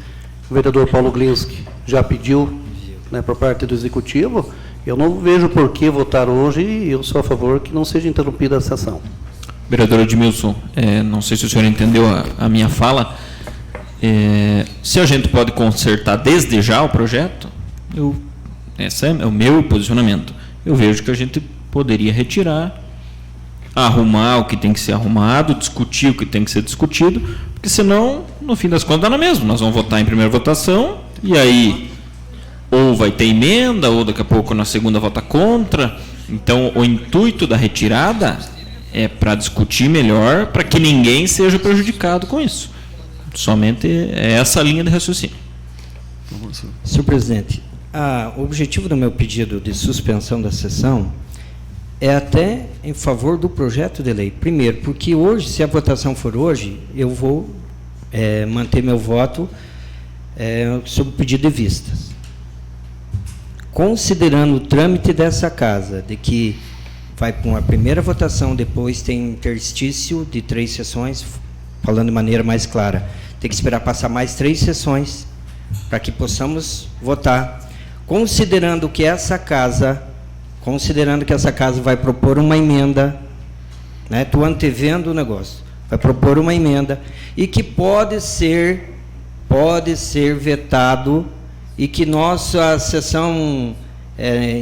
o vereador Paulo Glinski já pediu, né, por parte do Executivo. Eu não vejo por que votar hoje e eu sou a favor que não seja interrompida a sessão. Vereador Edmilson, não sei se o senhor entendeu a minha fala. Se a gente pode consertar desde já o projeto, esse é o meu posicionamento. Eu vejo que a gente poderia retirar, arrumar o que tem que ser arrumado, discutir o que tem que ser discutido, porque senão, no fim das contas, dá na mesma. Nós vamos votar em primeira votação e aí ou vai ter emenda, ou daqui a pouco na segunda vota contra. Então, o intuito da retirada é para discutir melhor, para que ninguém seja prejudicado com isso. Somente é essa linha de raciocínio. Senhor presidente, o objetivo do meu pedido de suspensão da sessão é até em favor do projeto de lei. Primeiro, porque hoje, se a votação for hoje, eu vou manter meu voto sob o pedido de vistas. Considerando o trâmite dessa casa, de que vai para uma primeira votação, depois tem um interstício de 3 sessões, falando de maneira mais clara, tem que esperar passar mais 3 sessões para que possamos votar. Considerando que essa casa vai propor uma emenda, né? Estou antevendo o negócio, vai propor uma emenda e que pode ser vetado, e que nossa sessão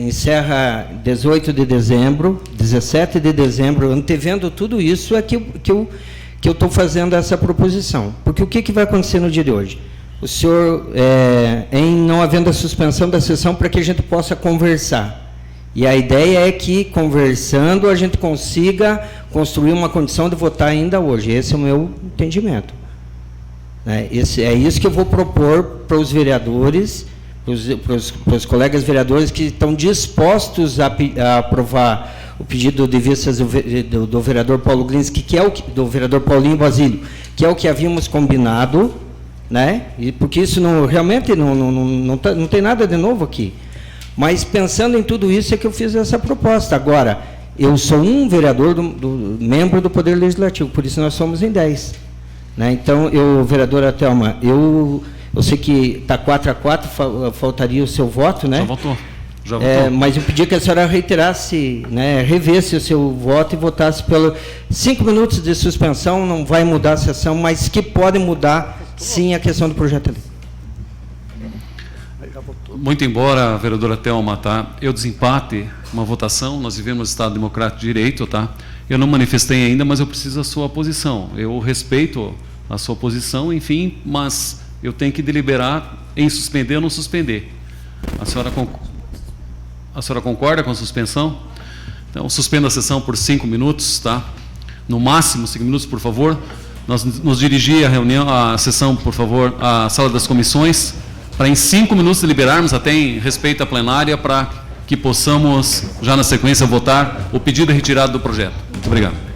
encerra 18 de dezembro, 17 de dezembro, antevendo tudo isso, é que eu estou fazendo essa proposição. Porque o que vai acontecer no dia de hoje? O senhor, em não havendo a suspensão da sessão, para que a gente possa conversar. E a ideia é que, conversando, a gente consiga construir uma condição de votar ainda hoje. Esse é o meu entendimento. É isso que eu vou propor para os vereadores, para os colegas vereadores que estão dispostos a aprovar o pedido de vistas do vereador Paulo Glinski, do vereador Paulinho Basílio, que é o que havíamos combinado, né? E porque isso realmente não tem nada de novo aqui. Mas pensando em tudo isso é que eu fiz essa proposta. Agora, eu sou um vereador, membro do Poder Legislativo, por isso nós somos em 10. Né? Então, vereadora Thelma, eu sei que está 4-4, faltaria o seu voto, né? Já votou. Mas eu pedi que a senhora reiterasse, né, revesse o seu voto e votasse pelo 5 minutos de suspensão, não vai mudar a sessão, mas que pode mudar, sim, a questão do projeto ali. Muito embora, vereadora Thelma, eu desempate uma votação, nós vivemos no Estado Democrático de Direito, eu não manifestei ainda, mas eu preciso da sua posição. Eu respeito a sua posição, enfim, mas eu tenho que deliberar em suspender ou não suspender. A senhora concorda com a suspensão? Então, suspenda a sessão por 5 minutos, No máximo 5 minutos, por favor. nós nos dirigir à sessão, por favor, à sala das comissões, para em 5 minutos deliberarmos, até em respeito à plenária, para que possamos, já na sequência, votar o pedido retirado do projeto. Muito obrigado.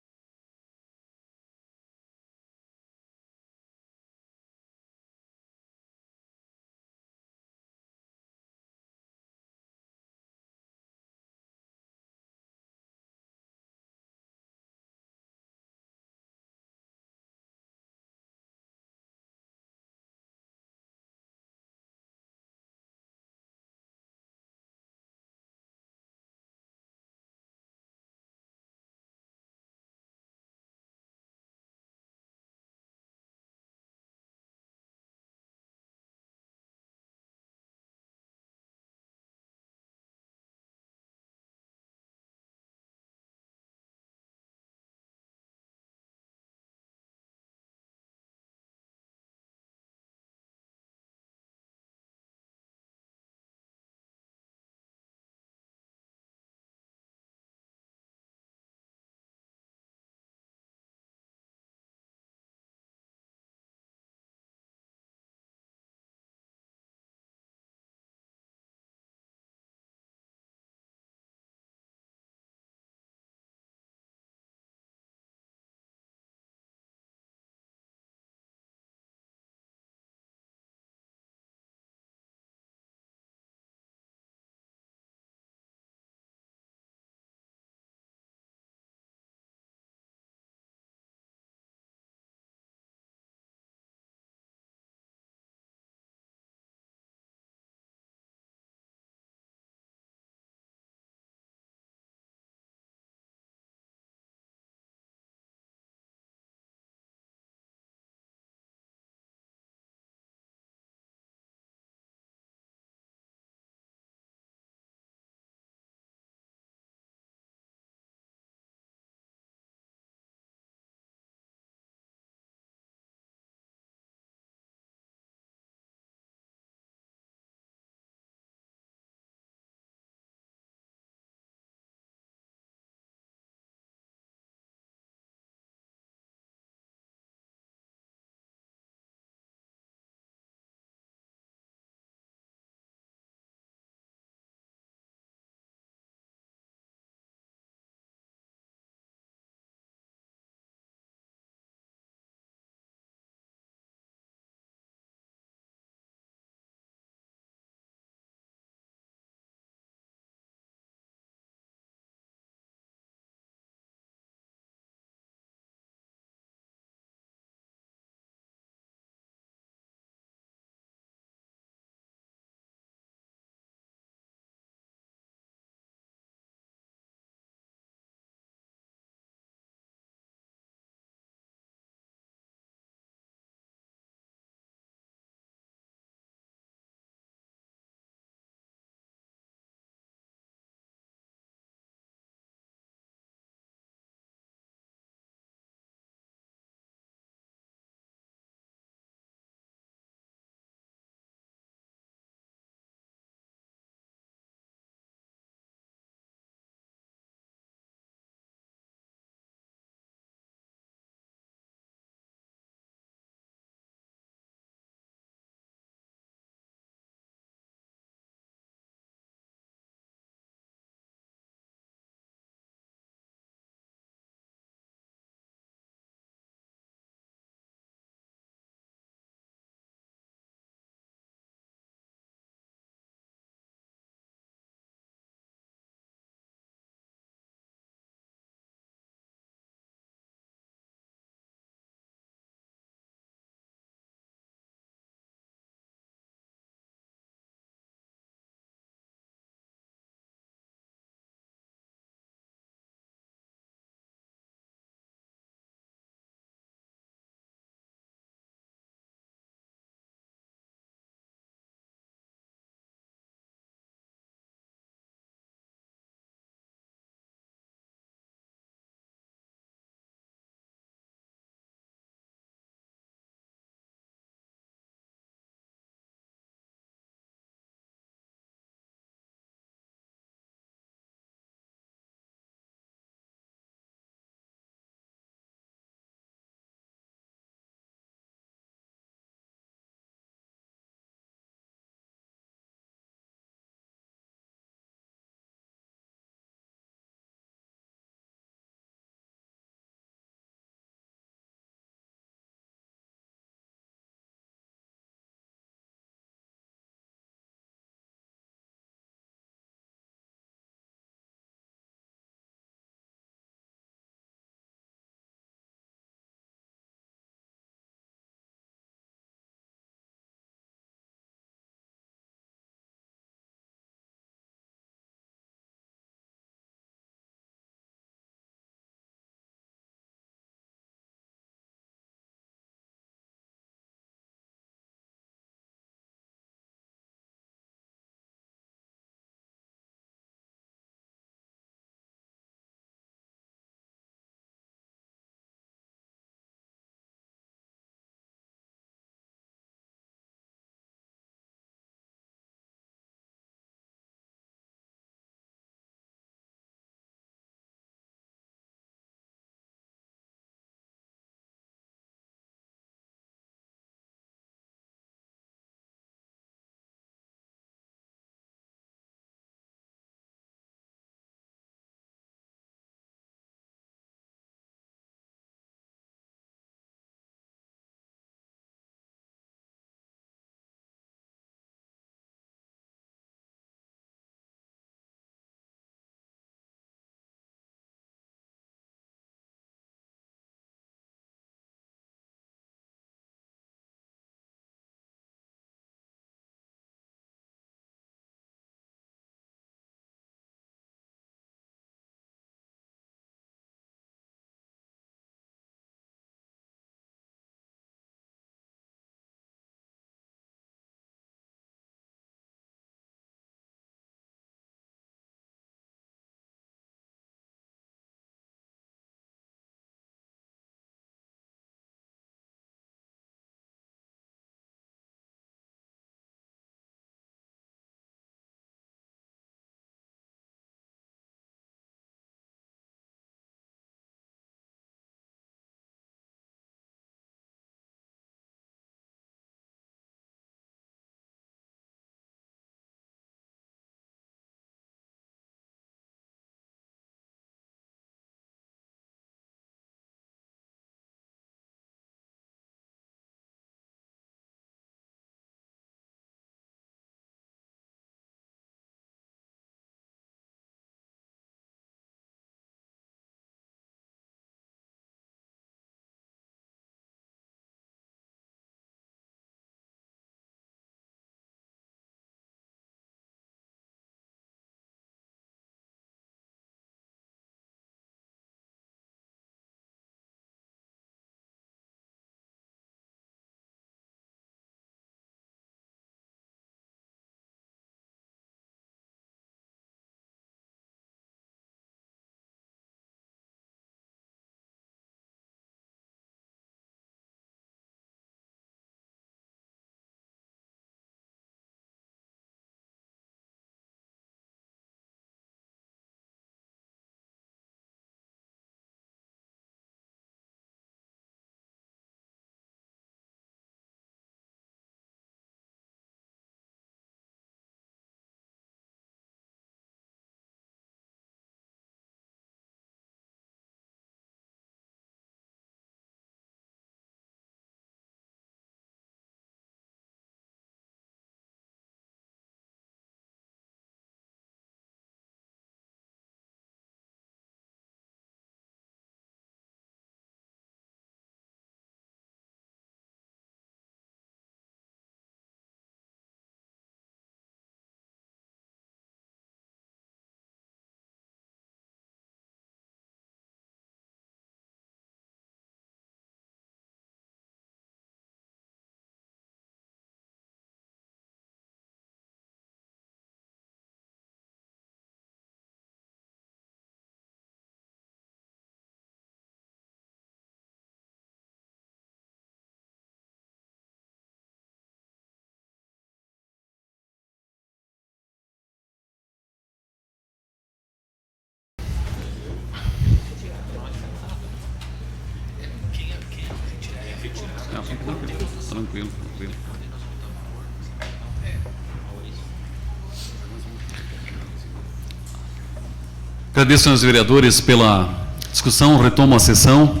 Agradeço, senhores vereadores, pela discussão. Retomo a sessão.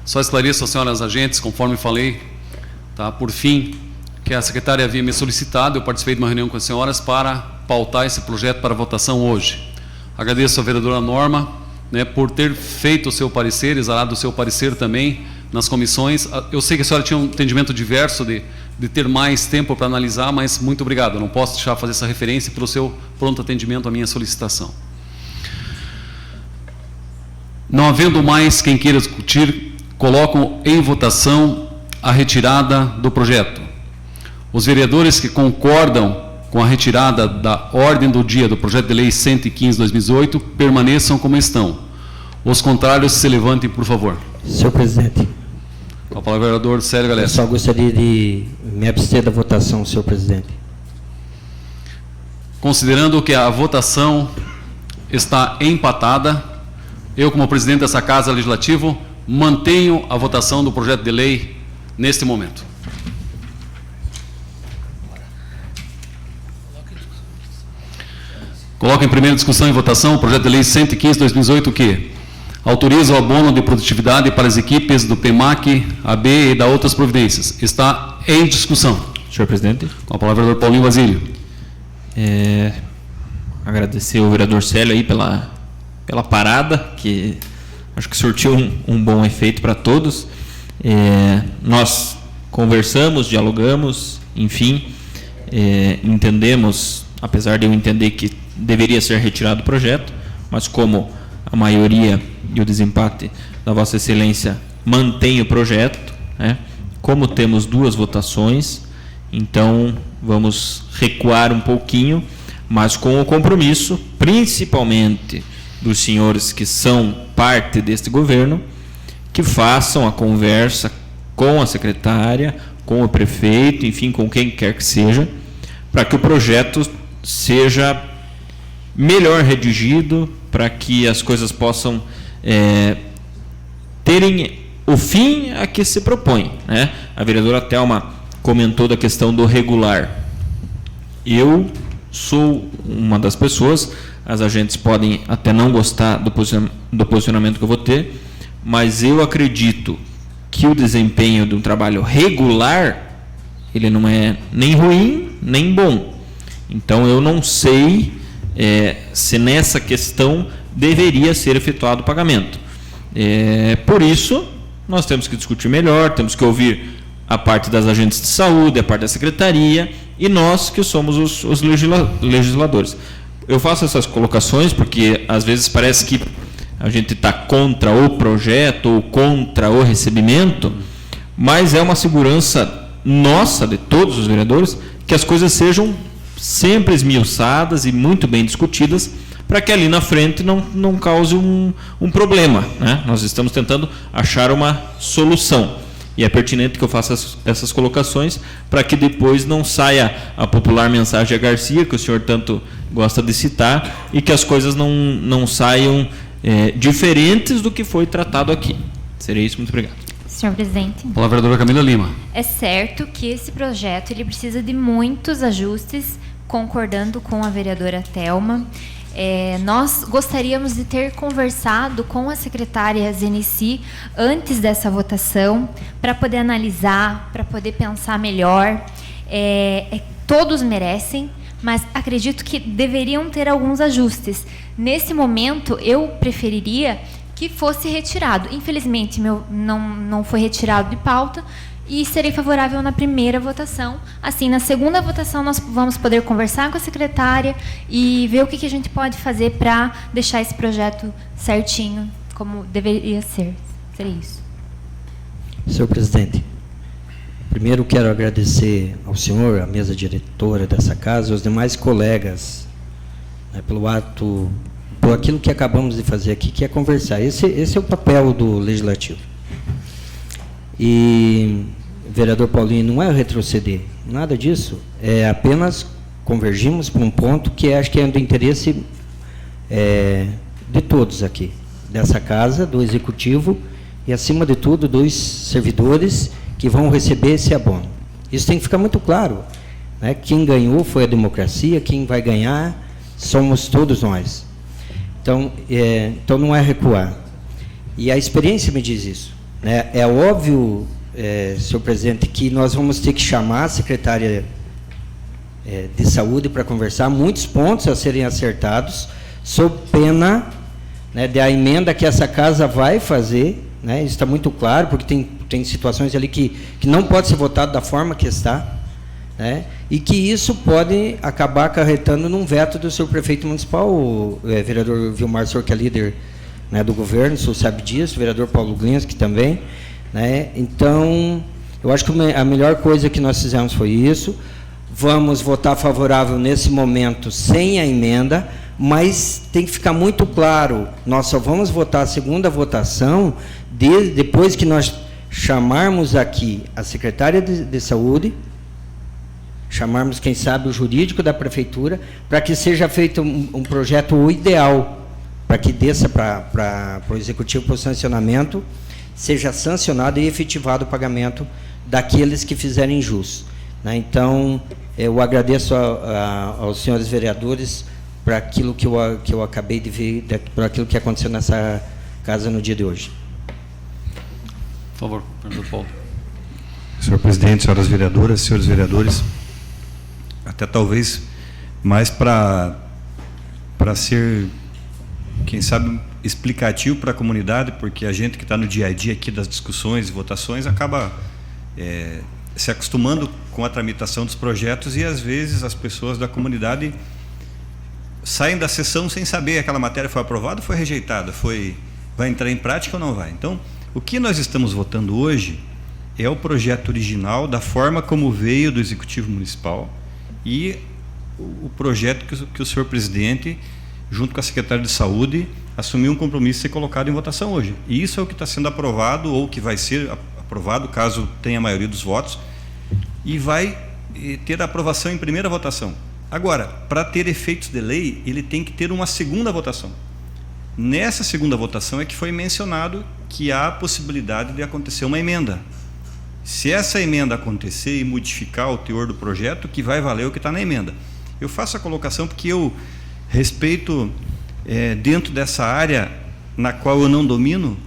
Só esclareço às senhoras agentes, conforme falei, tá, por fim, que a secretária havia me solicitado, eu participei de uma reunião com as senhoras para pautar esse projeto para votação hoje. Agradeço à vereadora Norma, né, por ter feito o seu parecer, exarado o seu parecer também nas comissões. Eu sei que a senhora tinha um entendimento diverso de ter mais tempo para analisar, mas muito obrigado. Eu não posso deixar de fazer essa referência pelo seu pronto atendimento à minha solicitação. Não havendo mais quem queira discutir, coloco em votação a retirada do projeto. Os vereadores que concordam com a retirada da ordem do dia do projeto de lei 115/2018 permaneçam como estão. Os contrários se levantem, por favor. Senhor presidente. Com a palavra, vereador Célio Galés. Eu só gostaria de me abster da votação, senhor presidente. Considerando que a votação está empatada, eu, como presidente dessa Casa Legislativa, mantenho a votação do projeto de lei neste momento. Coloco em primeira discussão e votação o projeto de lei 115/2018, que autoriza o abono de produtividade para as equipes do PEMAC, AB e da outras providências. Está em discussão. Senhor presidente. Com a palavra, vereador Paulinho Basílio. Agradecer ao vereador Célio aí pela parada, que acho que surtiu um bom efeito para todos. Nós conversamos, dialogamos, enfim, entendemos, apesar de eu entender que deveria ser retirado o projeto, mas como a maioria e o desempate da Vossa Excelência mantém o projeto, né? Como temos duas votações, então vamos recuar um pouquinho, mas com o compromisso, principalmente dos senhores que são parte deste governo, que façam a conversa com a secretária, com o prefeito, enfim, com quem quer que seja, para que o projeto seja melhor redigido, para que as coisas possam terem o fim a que se propõe, né? A vereadora Thelma comentou da questão do regular. Eu sou uma das pessoas, as agentes podem até não gostar do posicionamento que eu vou ter, mas eu acredito que o desempenho de um trabalho regular, ele não é nem ruim, nem bom. Então eu não sei se nessa questão deveria ser efetuado o pagamento. Por isso, nós temos que discutir melhor, temos que ouvir a parte das agentes de saúde, a parte da secretaria, e nós que somos os legisladores. Eu faço essas colocações porque às vezes parece que a gente está contra o projeto ou contra o recebimento, mas é uma segurança nossa, de todos os vereadores, que as coisas sejam sempre esmiuçadas e muito bem discutidas, para que ali na frente não cause um problema, né? Nós estamos tentando achar uma solução. E é pertinente que eu faça essas colocações para que depois não saia a popular mensagem a Garcia, que o senhor tanto gosta de citar, e que as coisas não saiam diferentes do que foi tratado aqui. Seria isso, muito obrigado. Senhor presidente. Palavra, vereadora Camila Lima. É certo que esse projeto ele precisa de muitos ajustes, concordando com a vereadora Thelma. Nós gostaríamos de ter conversado com a secretária Zenici antes dessa votação, para poder analisar, para poder pensar melhor. Todos merecem, mas acredito que deveriam ter alguns ajustes. Nesse momento, eu preferiria que fosse retirado. Infelizmente, não foi retirado de pauta, e serei favorável na primeira votação. Assim, na segunda votação, nós vamos poder conversar com a secretária e ver o que a gente pode fazer para deixar esse projeto certinho, como deveria ser. Seria isso. Senhor presidente, primeiro quero agradecer ao senhor, à mesa diretora dessa casa, e aos demais colegas, né, por aquilo que acabamos de fazer aqui, que é conversar. Esse é o papel do Legislativo. E, vereador Paulinho, não é retroceder, nada disso. Apenas convergimos para um ponto que acho que é do interesse de todos aqui, dessa casa, do Executivo e, acima de tudo, dos servidores que vão receber esse abono. Isso tem que ficar muito claro, né? Quem ganhou foi a democracia, quem vai ganhar somos todos nós. Então não é recuar. E a experiência me diz isso, né? É óbvio, senhor presidente, que nós vamos ter que chamar a secretária de saúde para conversar, muitos pontos a serem acertados, sob pena, né, da emenda que essa casa vai fazer, né? Isso está muito claro, porque tem situações ali que não pode ser votado da forma que está, né? E que isso pode acabar acarretando num veto do seu prefeito municipal, o vereador Vilmar, senhor que é líder, né, do governo, o senhor sabe disso, o vereador Paulo Glinski também, né? Então, eu acho que a melhor coisa que nós fizemos foi isso. Vamos votar favorável nesse momento sem a emenda, mas tem que ficar muito claro, nós só vamos votar a segunda votação depois que nós chamarmos aqui a secretária de saúde, chamarmos, quem sabe, o jurídico da prefeitura, para que seja feito um projeto ideal, para que desça para o executivo para o sancionamento, seja sancionado e efetivado o pagamento daqueles que fizerem jus, né? Então, eu agradeço aos senhores vereadores por aquilo que eu acabei de ver, por aquilo que aconteceu nessa casa no dia de hoje. Por favor, vereador Paulo. Senhor presidente, senhoras vereadoras, senhores vereadores, até talvez mais para ser, quem sabe, explicativo para a comunidade, porque a gente que está no dia a dia aqui das discussões e votações acaba se acostumando com a tramitação dos projetos, e às vezes as pessoas da comunidade saem da sessão sem saber aquela matéria foi aprovada ou foi rejeitada, vai entrar em prática ou não vai. Então, o que nós estamos votando hoje é o projeto original, da forma como veio do Executivo Municipal, e o projeto que o senhor presidente, junto com a secretária de Saúde, assumiu um compromisso de ser colocado em votação hoje. E isso é o que está sendo aprovado, ou que vai ser aprovado, caso tenha a maioria dos votos, e vai ter a aprovação em primeira votação. Agora, para ter efeitos de lei, ele tem que ter uma segunda votação. Nessa segunda votação é que foi mencionado que há a possibilidade de acontecer uma emenda. Se essa emenda acontecer e modificar o teor do projeto, que vai valer o que está na emenda. Eu faço a colocação porque eu respeito, dentro dessa área na qual eu não domino,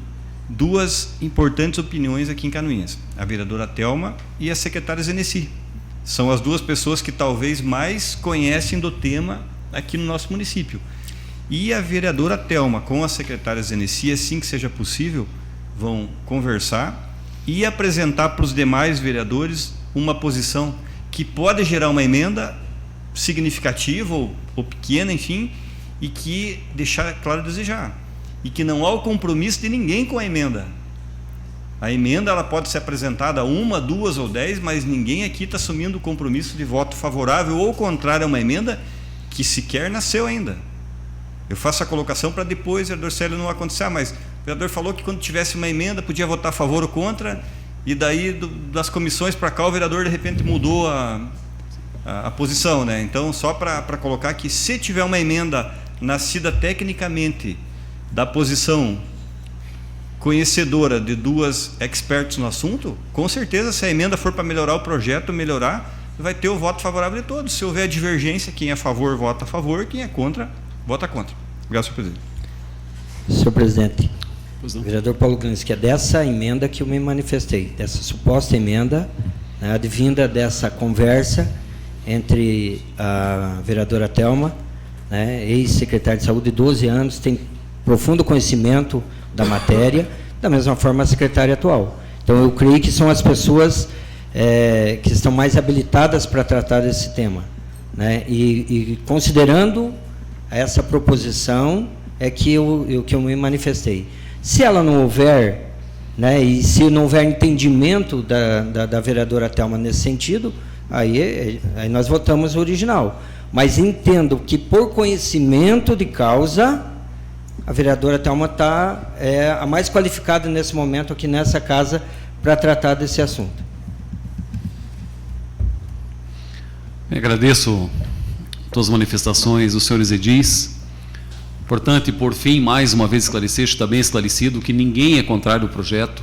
duas importantes opiniões aqui em Canoinhas, a vereadora Thelma e a secretária Zeneci. São as duas pessoas que talvez mais conhecem do tema aqui no nosso município. E a vereadora Thelma com a secretária Zeneci, assim que seja possível, vão conversar e apresentar para os demais vereadores uma posição que pode gerar uma emenda significativa ou pequena, enfim, e que deixar claro desejar. E que não há o compromisso de ninguém com a emenda. A emenda ela pode ser apresentada 1, 2 ou 10, mas ninguém aqui está assumindo o compromisso de voto favorável ou contrário a uma emenda que sequer nasceu ainda. Eu faço a colocação para depois, vereador Célio, não acontecer, mas o vereador falou que quando tivesse uma emenda podia votar a favor ou contra, e daí das comissões para cá o vereador de repente mudou a posição, né? Então, só para colocar que se tiver uma emenda nascida tecnicamente da posição conhecedora de duas experts no assunto, com certeza, se a emenda for para melhorar o projeto, vai ter o voto favorável de todos. Se houver divergência, quem é a favor vota a favor, quem é contra vota contra. Obrigado, senhor presidente. Senhor presidente, o vereador Paulo Glinski, que é dessa emenda que eu me manifestei, dessa suposta emenda, né, advinda dessa conversa entre a vereadora Thelma, né, ex-secretária de Saúde, de 12 anos, tem profundo conhecimento da matéria, da mesma forma a secretária atual. Então, eu creio que são as pessoas que estão mais habilitadas para tratar desse tema, né? E considerando essa proposição, é que eu me manifestei. Se ela não houver, né, e se não houver entendimento da vereadora Thelma nesse sentido, aí nós votamos o original. Mas entendo que, por conhecimento de causa, a vereadora Thelma está a mais qualificada nesse momento aqui nessa casa para tratar desse assunto. Eu agradeço todas as manifestações dos senhores edis. Importante, por fim, mais uma vez esclarecer, está bem esclarecido, que ninguém é contrário ao projeto.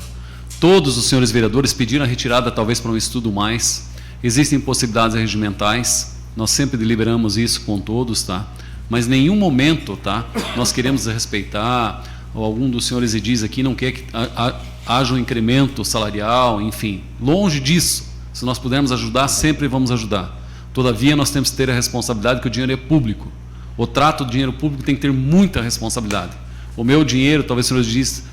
Todos os senhores vereadores pediram a retirada, talvez para um estudo mais. Existem possibilidades regimentais, nós sempre deliberamos isso com todos, tá? Mas em nenhum momento, tá, nós queremos respeitar, ou algum dos senhores edis aqui não quer que haja um incremento salarial, enfim, longe disso. Se nós pudermos ajudar, sempre vamos ajudar. Todavia, nós temos que ter a responsabilidade que o dinheiro é público. O trato do dinheiro público tem que ter muita responsabilidade. O meu dinheiro, talvez os senhores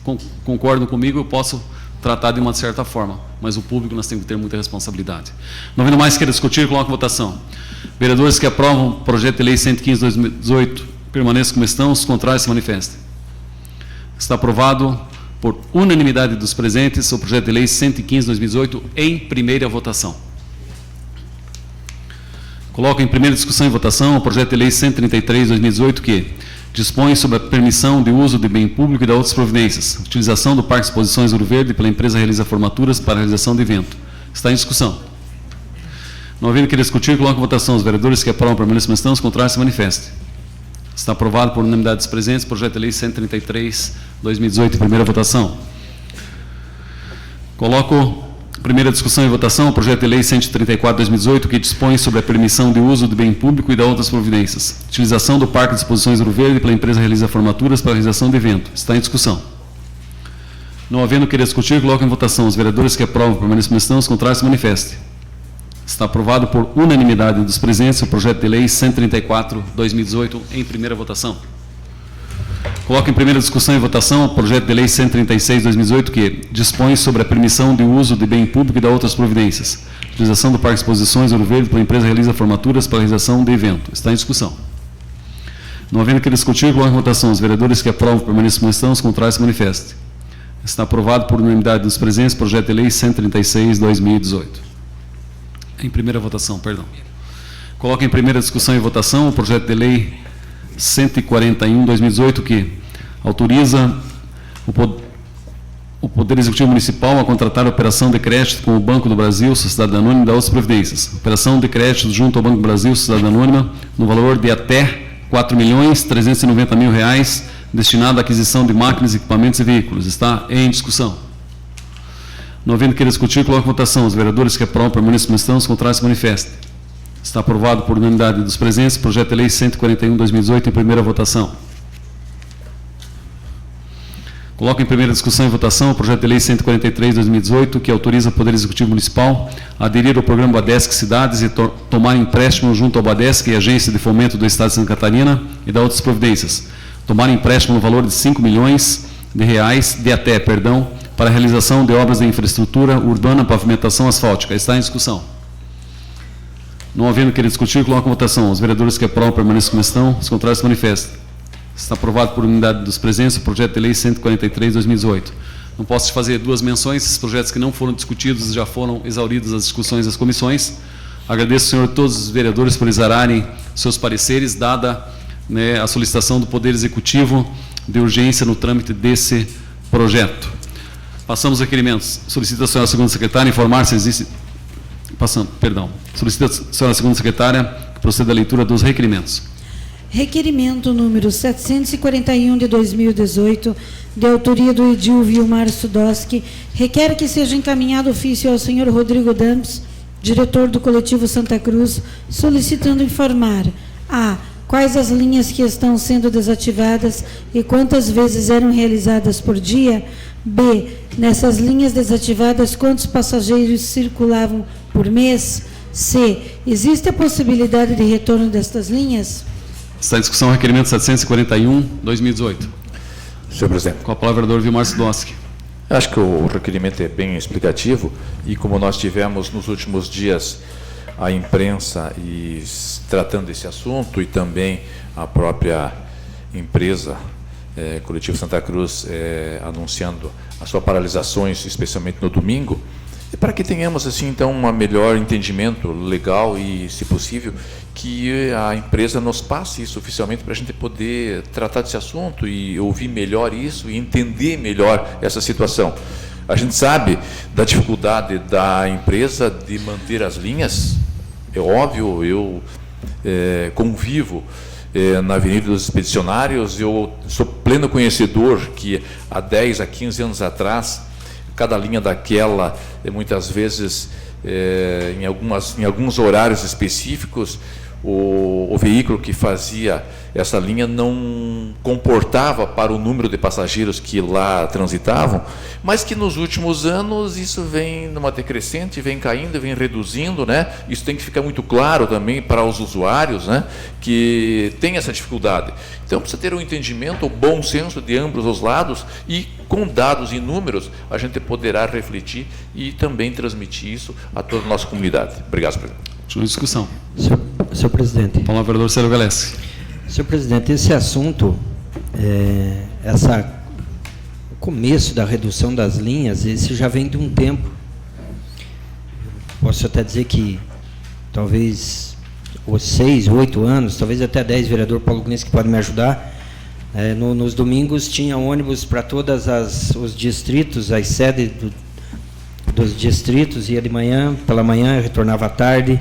concordam comigo, eu posso tratar de uma certa forma, mas o público nós temos que ter muita responsabilidade. Não havendo mais que discutir, coloco a votação. Vereadores que aprovam o projeto de lei 115/2018, permaneçam como estão, os contrários se manifestem. Está aprovado por unanimidade dos presentes o projeto de lei 115/2018 em primeira votação. Coloco em primeira discussão e votação o projeto de lei 133/2018 que dispõe sobre a permissão de uso de bem público e de outras providências, utilização do Parque de Exposições Ouro Verde pela empresa Realiza Formaturas para a realização de evento. Está em discussão. Não havendo que discutir, coloco em votação. Os vereadores que aprovam permanecem como estão, os contrários se manifestem. Está aprovado por unanimidade dos presentes o projeto de lei 133/2018 em primeira votação. Coloco primeira discussão e votação o projeto de lei 134/2018 que dispõe sobre a permissão de uso de bem público e de outras providências. Utilização do Parque de Exposições Ouro Verde pela empresa Realiza Formaturas para a realização de evento. Está em discussão. Não havendo que discutir, coloco em votação. Os vereadores que aprovam permanecem como estão, os contrários se manifestem. Está aprovado por unanimidade dos presentes o projeto de lei 134/2018 em primeira votação. Coloco em primeira discussão e votação o projeto de lei 136/2018 que dispõe sobre a permissão de uso de bem público e de outras providências. Utilização do Parque de Exposições Ouro Verde pela empresa Realiza Formaturas para a realização de evento. Está em discussão. Não havendo que discutir, coloco em votação. Os vereadores que aprovam permanecem como estão, os contrários se manifestem. Está aprovado por unanimidade dos presentes o projeto de lei 136/2018. Em primeira votação, perdão. Coloco em primeira discussão e votação o projeto de lei 141/2018 que autoriza o Poder Executivo Municipal a contratar a operação de crédito com o Banco do Brasil, Sociedade Anônima e das outras providências. Operação de crédito junto ao Banco do Brasil, Sociedade Anônima, no valor de até R$4.390.000, destinado à aquisição de máquinas, equipamentos e veículos. Está em discussão. Não havendo que discutir, coloco em votação. Os vereadores que aprovam permanecem como estão, os contrários se manifestem. Está aprovado por unanimidade dos presentes o projeto de lei 141/2018 em primeira votação. Coloco em primeira discussão e votação o projeto de lei 143/2018 que autoriza o Poder Executivo Municipal a aderir ao programa Badesc Cidades e tomar empréstimo junto ao Badesc e Agência de Fomento do Estado de Santa Catarina e da outras providências. Tomar empréstimo no valor de R$5 milhões para a realização de obras de infraestrutura urbana, pavimentação asfáltica. Está em discussão. Não havendo que discutir, coloco em votação. Os vereadores que aprovam permanecem como estão, os contrários se manifestam. Está aprovado por unanimidade dos presentes o projeto de lei 143/2018. Não posso te fazer duas menções. Esses projetos que não foram discutidos já foram exauridas as discussões das comissões. Agradeço, senhor, a todos os vereadores por exararem seus pareceres, dada, né, a solicitação do Poder Executivo de urgência no trâmite desse projeto. Passamos aos requerimentos. Solicita a senhora segunda secretária informar se existe... Solicita a senhora segunda secretária que proceda à leitura dos requerimentos. Requerimento número 741 de 2018, de autoria do edil Vilmar Sudoski, requer que seja encaminhado ofício ao senhor Rodrigo Dampes, diretor do coletivo Santa Cruz, solicitando informar: a. Quais as linhas que estão sendo desativadas e quantas vezes eram realizadas por dia? B. Nessas linhas desativadas, quantos passageiros circulavam por mês? C. Existe a possibilidade de retorno destas linhas? Está em discussão o requerimento 741/2018. Senhor presidente. Com a palavra, o vereador Vilmar Sudoski. Acho que o requerimento é bem explicativo e como nós tivemos nos últimos dias a imprensa tratando desse assunto e também a própria empresa Coletivo Santa Cruz anunciando as suas paralisações, especialmente no domingo, e para que tenhamos assim então um melhor entendimento legal e, se possível, que a empresa nos passe isso oficialmente para a gente poder tratar desse assunto e ouvir melhor isso e entender melhor essa situação. A gente sabe da dificuldade da empresa de manter as linhas, é óbvio, eu convivo na Avenida dos Expedicionários, eu sou pleno conhecedor que há 10 a 15 anos atrás, cada linha daquela, muitas vezes, em alguns horários específicos, o veículo que fazia essa linha não comportava para o número de passageiros que lá transitavam, mas que nos últimos anos isso vem numa decrescente, vem caindo, vem reduzindo, né? Isso tem que ficar muito claro também para os usuários, né? Que tem essa dificuldade. Então precisa ter um entendimento, o bom senso de ambos os lados, e com dados e números a gente poderá refletir e também transmitir isso a toda a nossa comunidade. Obrigado, presidente. Continua a discussão. Senhor presidente. Palavra vereador Célio Galessi. Senhor presidente, esse assunto, o começo da redução das linhas, esse já vem de um tempo. Posso até dizer que talvez os 6, 8 anos, talvez até 10, vereador Paulo Glinski pode me ajudar. Nos domingos tinha ônibus para todos os distritos, as sedes dos distritos, ia de manhã, pela manhã, retornava à tarde.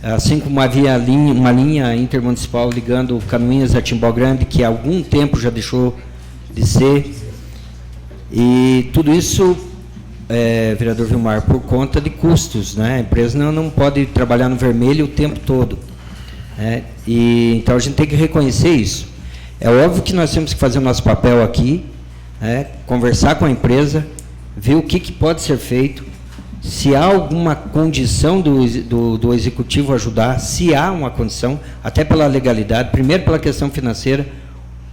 Assim como havia uma linha intermunicipal ligando Canoinhas a Timbó Grande, que há algum tempo já deixou de ser. E tudo isso, vereador Vilmar, por conta de custos, né? A empresa não pode trabalhar no vermelho o tempo todo. Então a gente tem que reconhecer isso. É óbvio que nós temos que fazer o nosso papel aqui, conversar com a empresa, ver o que pode ser feito, se há alguma condição do executivo ajudar, se há uma condição, até pela legalidade, primeiro pela questão financeira,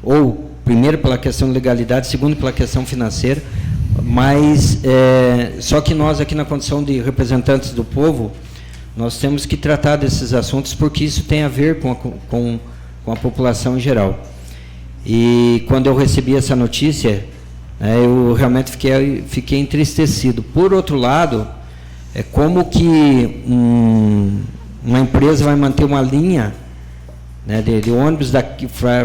ou primeiro pela questão de legalidade, segundo pela questão financeira, mas só que nós aqui na condição de representantes do povo, nós temos que tratar desses assuntos porque isso tem a ver com a população em geral. E quando eu recebi essa notícia, eu realmente fiquei entristecido. Por outro lado, é como que uma empresa vai manter uma linha, né, de ônibus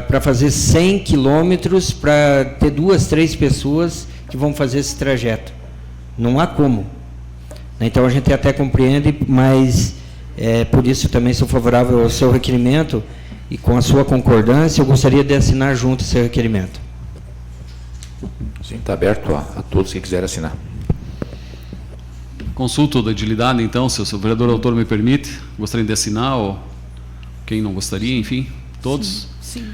para fazer 100 quilômetros para ter 2, 3 pessoas que vão fazer esse trajeto. Não há como. Então a gente até compreende, mas por isso também sou favorável ao seu requerimento e com a sua concordância eu gostaria de assinar junto esse requerimento. Sim, está aberto a todos que quiserem assinar. Consulto da edilidade, então, se o vereador autor me permite, gostaria de assinar, ou quem não gostaria, enfim, todos? Sim.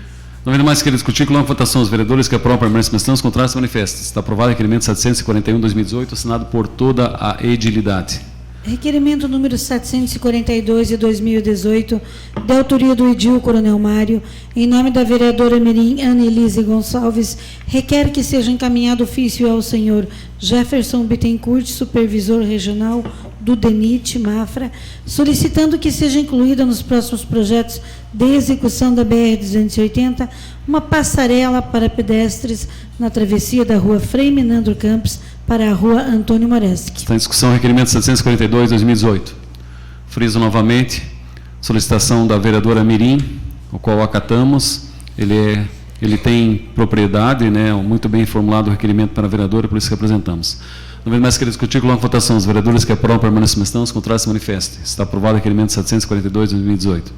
Não havendo mais querer discutir, coloco em votação os vereadores que aprovam a permanência das questões, contrários se manifestam. Está aprovado o requerimento 741/2018, assinado por toda a edilidade. Requerimento número 742 de 2018, de autoria do edil Coronel Mário, em nome da vereadora Mirim Annelise Gonçalves, requer que seja encaminhado ofício ao senhor Jefferson Bittencourt, supervisor regional do DENIT Mafra, solicitando que seja incluída nos próximos projetos de execução da BR-280 uma passarela para pedestres na travessia da rua Frei Menandro Campos para a rua Antônio Moreski. Está em discussão o requerimento 742/2018. Friso novamente, solicitação da vereadora Mirim, o qual acatamos. Ele tem propriedade, né, muito bem formulado o requerimento para a vereadora, por isso que apresentamos. Não vem mais querer discutir, coloco em votação. Os vereadores que aprovam a permanência das questões, contrários se manifestem. Está aprovado o requerimento 742/2018.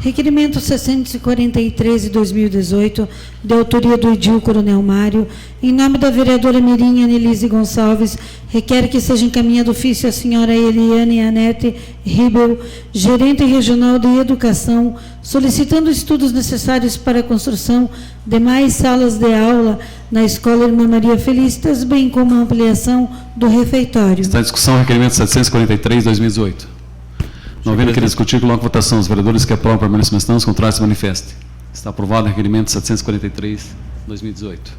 Requerimento 643 de 2018, de autoria do edil Coronel Mário, em nome da vereadora Mirim Annelise Gonçalves, requer que seja encaminhado ofício à senhora Eliane Anete Ribel, gerente regional de educação, solicitando estudos necessários para a construção de mais salas de aula na Escola Irmã Maria Felicitas, bem como a ampliação do refeitório. Está em discussão o requerimento 743/2018. Não havendo querer discutir, coloco em votação. Os vereadores que aprovam a permanência das questões, contrários se manifestem. Está aprovado o requerimento 743/2018.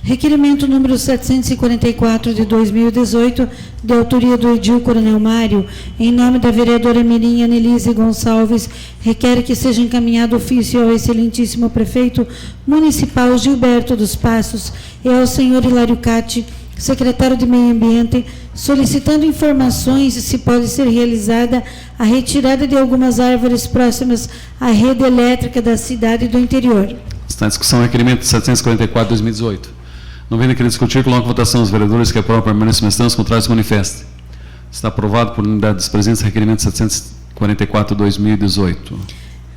Requerimento número 744 de 2018, de autoria do edil Coronel Mário, em nome da vereadora Mirim Annelise Gonçalves, requer que seja encaminhado ofício ao excelentíssimo prefeito municipal Gilberto dos Passos e ao senhor Hilário Catti, secretário de Meio Ambiente, solicitando informações se pode ser realizada a retirada de algumas árvores próximas à rede elétrica da cidade do interior. Está em discussão o requerimento 744/2018. Não vendo querer discutir, coloco em votação. Os vereadores que aprovam a permanência das questões, contrários se manifestem. Está aprovado por unidade dos presentes o requerimento 744/2018.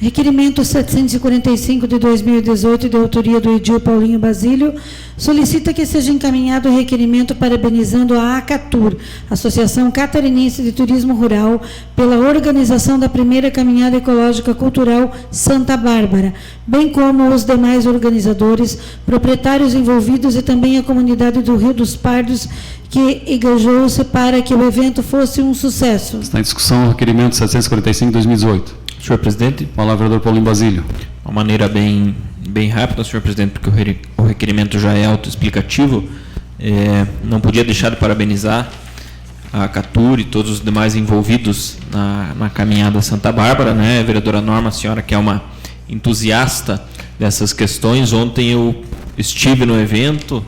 Requerimento 745 de 2018, de autoria do Edil Paulinho Basílio, solicita que seja encaminhado o requerimento parabenizando a ACATUR, Associação Catarinense de Turismo Rural, pela organização da primeira Caminhada Ecológica Cultural Santa Bárbara, bem como os demais organizadores, proprietários envolvidos e também a comunidade do Rio dos Pardos, que engajou-se para que o evento fosse um sucesso. Está em discussão o requerimento 745 de 2018. Senhor presidente. Palavra, vereador Paulinho Basílio. Uma maneira bem rápida, senhor presidente, porque o requerimento já é autoexplicativo. Não podia deixar de parabenizar a ACATUR e todos os demais envolvidos na caminhada Santa Bárbara, né? Vereadora Norma, a senhora que é uma entusiasta dessas questões. Ontem eu estive no evento,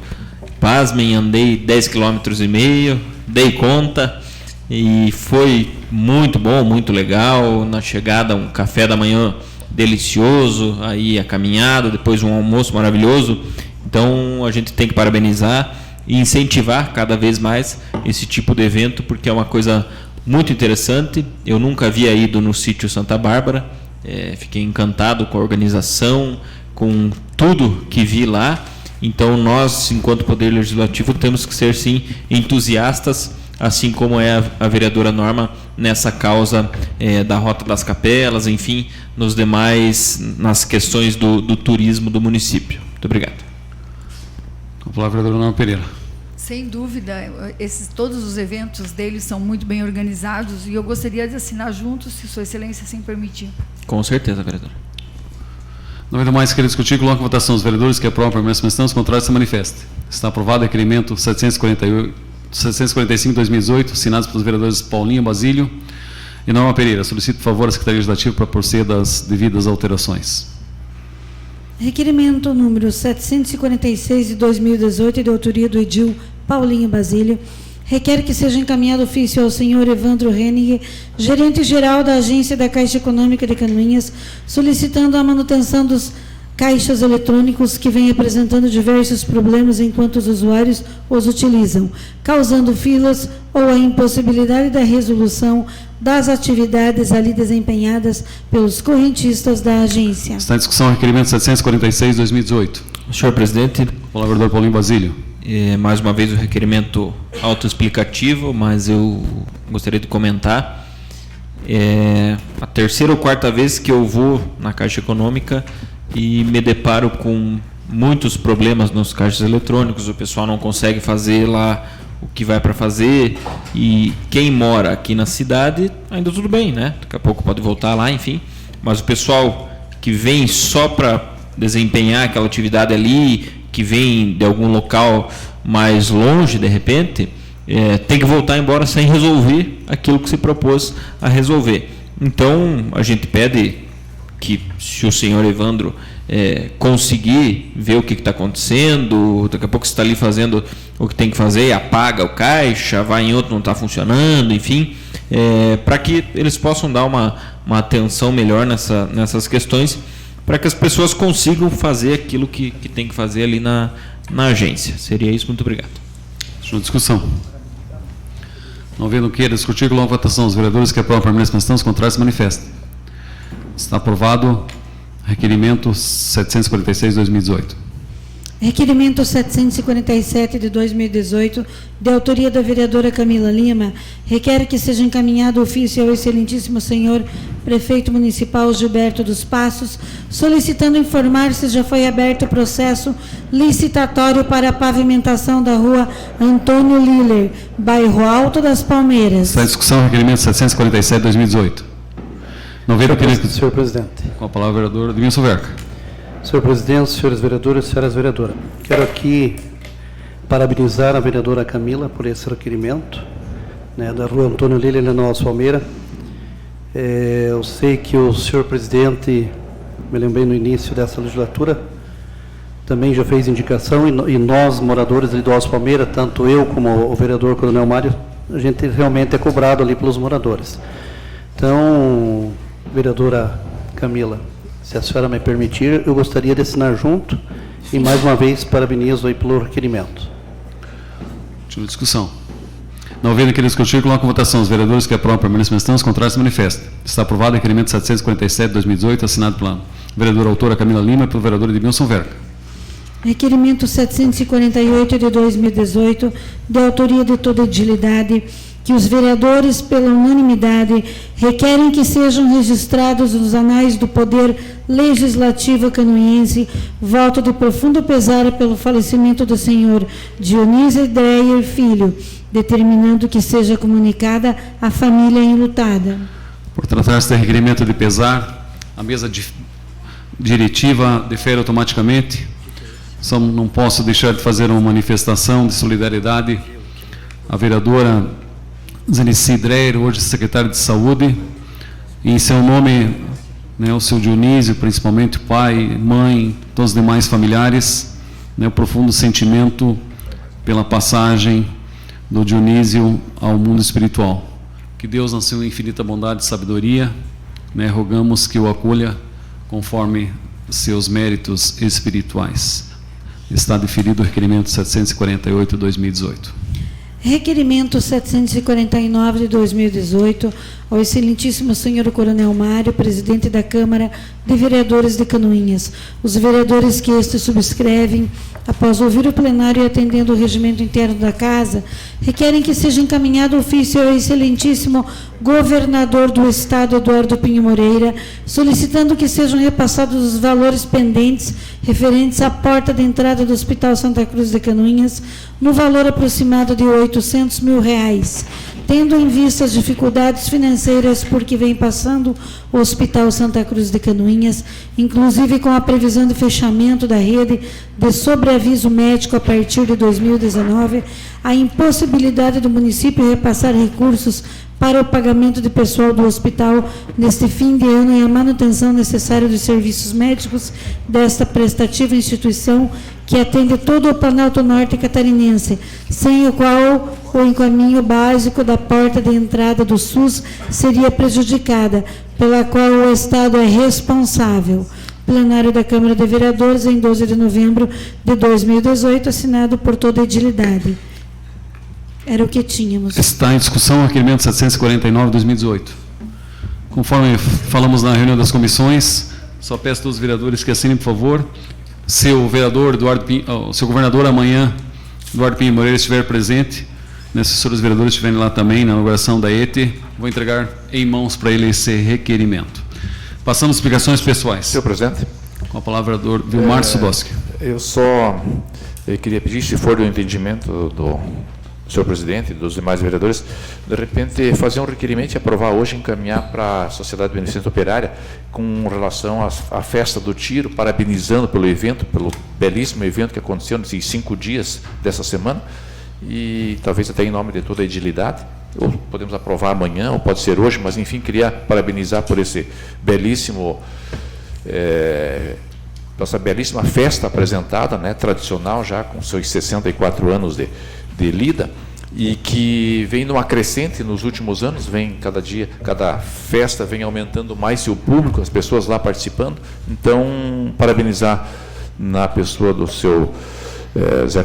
pasmem, andei 10,5 km, dei conta. E foi muito bom, muito legal. Na chegada, um café da manhã delicioso, aí a caminhada, depois um almoço maravilhoso. Então a gente tem que parabenizar e incentivar cada vez mais esse tipo de evento, porque é uma coisa muito interessante. Eu nunca havia ido no sítio Santa Bárbara, fiquei encantado com a organização, com tudo que vi lá. Então nós, enquanto Poder Legislativo, temos que ser sim entusiastas, assim como é a vereadora Norma nessa causa da Rota das Capelas, enfim, nas questões do turismo do município. Muito obrigado. Com a palavra, vereadora Norma Pereira. Sem dúvida, todos os eventos deles são muito bem organizados e eu gostaria de assinar juntos, se Sua Excelência assim permitir. Com certeza, vereadora. Não havendo mais querer discutir, coloco em votação os vereadores que aprovam a permanência na sessão, os contrários se manifestem. Está aprovado o requerimento 745 de 2018, assinados pelos vereadores Paulinho Basílio e Norma Pereira. Solicito, por favor, a Secretaria Legislativa para proceder das devidas alterações. Requerimento número 746 de 2018, de autoria do Edil Paulinho Basílio, requer que seja encaminhado ofício ao senhor Evandro Henning, gerente-geral da Agência da Caixa Econômica de Canoinhas, solicitando a manutenção dos caixas eletrônicos que vêm apresentando diversos problemas enquanto os usuários os utilizam, causando filas ou a impossibilidade da resolução das atividades ali desempenhadas pelos correntistas da agência. Está em discussão o requerimento 746 de 2018. Senhor presidente. Olá, vereador Paulinho Basílio. Mais uma vez o requerimento autoexplicativo, mas eu gostaria de comentar. A terceira ou quarta vez que eu vou na Caixa Econômica e me deparo com muitos problemas nos caixas eletrônicos. O pessoal não consegue fazer lá o que vai para fazer, e quem mora aqui na cidade ainda tudo bem, né? Daqui a pouco pode voltar lá, enfim. Mas o pessoal que vem só para desempenhar aquela atividade ali, que vem de algum local mais longe, de repente, tem que voltar embora sem resolver aquilo que se propôs a resolver. Então, a gente pede que, se o senhor Evandro conseguir ver o que está acontecendo, daqui a pouco você está ali fazendo o que tem que fazer, apaga o caixa, vai em outro, não está funcionando, enfim, para que eles possam dar uma atenção melhor nessas questões, para que as pessoas consigam fazer aquilo que tem que fazer ali na agência. Seria isso, muito obrigado. Senhor, discussão. Não havendo queira discutir, coloco em votação os vereadores que aprovam a permanência na sessão, os contrários se manifestem. Está aprovado requerimento 746 de 2018. Requerimento 747 de 2018, de autoria da vereadora Camila Lima, requer que seja encaminhado ofício ao excelentíssimo senhor prefeito municipal Gilberto dos Passos, solicitando informar se já foi aberto o processo licitatório para a pavimentação da rua Antônio Liller, bairro Alto das Palmeiras. Está em discussão o requerimento 747 de 2018. Não veio Senhor presidente. Com a palavra o vereador Edmilson Verca. Senhor presidente, senhores vereadores, senhoras vereadoras, quero aqui parabenizar a vereadora Camila por esse requerimento, né, da rua Antônio Liller, na Nova Palmeira. Eu sei que o senhor presidente, me lembrei no início dessa legislatura, também já fez indicação, e nós, moradores de Nova Palmeira, tanto eu como o vereador Coronel Mário, a gente realmente é cobrado ali pelos moradores. Então, vereadora Camila, se a senhora me permitir, eu gostaria de assinar junto e, mais uma vez, parabenizo aí pelo requerimento. Última discussão. Não havendo querido discutir, coloco em votação. Os vereadores que aprovam permanecem na instância, os contrários se manifestam. Está aprovado o requerimento 747 de 2018, assinado pela vereadora autora Camila Lima e pelo vereador Edmilson Verga. Requerimento 748 de 2018, de autoria de toda a edilidade, que os vereadores, pela unanimidade, requerem que sejam registrados nos anais do Poder Legislativo canoense voto de profundo pesar pelo falecimento do senhor Dionísio Dreyer Filho, determinando que seja comunicada à família enlutada. Por tratar-se de requerimento de pesar, a mesa diretiva defere automaticamente. Só não posso deixar de fazer uma manifestação de solidariedade à vereadora Zenici Dreyer, hoje secretária de Saúde, e em seu nome, né, o seu Dionísio, principalmente o pai, mãe, todos os demais familiares, né, o profundo sentimento pela passagem do Dionísio ao mundo espiritual. Que Deus, na sua infinita bondade e sabedoria, né, rogamos que o acolha conforme seus méritos espirituais. Está deferido o requerimento 748 de 2018. Requerimento 749 de 2018, ao excelentíssimo senhor Coronel Mário, presidente da Câmara de Vereadores de Canoinhas. Os vereadores que este subscrevem, após ouvir o plenário e atendendo o regimento interno da Casa, requerem que seja encaminhado ofício ao excelentíssimo governador do Estado, Eduardo Pinho Moreira, solicitando que sejam repassados os valores pendentes referentes à porta de entrada do Hospital Santa Cruz de Canoinhas, no valor aproximado de R$800 mil, tendo em vista as dificuldades financeiras por que vem passando o Hospital Santa Cruz de Canoinhas, inclusive com a previsão de fechamento da rede de sobreaviso médico a partir de 2019, a impossibilidade do município repassar recursos para o pagamento de pessoal do hospital neste fim de ano e a manutenção necessária dos serviços médicos desta prestativa instituição que atende todo o Planalto Norte catarinense, sem o qual o encaminho básico da porta de entrada do SUS seria prejudicada, pela qual o Estado é responsável. Plenário da Câmara de Vereadores, em 12 de novembro de 2018, assinado por toda a edilidade. Era o que tínhamos. Está em discussão o requerimento 749 de 2018. Conforme falamos na reunião das comissões, só peço a todos os vereadores que assinem, por favor. Se o vereador Eduardo Pinho, se o governador amanhã, Eduardo Pinho Moreira, estiver presente, né, se os senhores vereadores estiverem lá também na inauguração da ETE, vou entregar em mãos para ele esse requerimento. Passamos às explicações pessoais. Senhor presidente. Com a palavra, vereador Vilmar Sudoski. Eu queria pedir, se for do entendimento do senhor presidente e dos demais vereadores, de repente fazer um requerimento e aprovar hoje, encaminhar para a Sociedade Beneficente Operária com relação à festa do tiro, parabenizando pelo evento, pelo belíssimo evento que aconteceu nesses 5 dias dessa semana, e talvez até em nome de toda a edilidade, ou podemos aprovar amanhã, ou pode ser hoje, mas enfim, queria parabenizar por esse belíssimo, essa belíssima festa apresentada, né, tradicional, já com seus 64 anos de lida, e que vem numa crescente nos últimos anos, vem cada dia, cada festa vem aumentando mais o público, as pessoas lá participando. Então, parabenizar na pessoa do seu José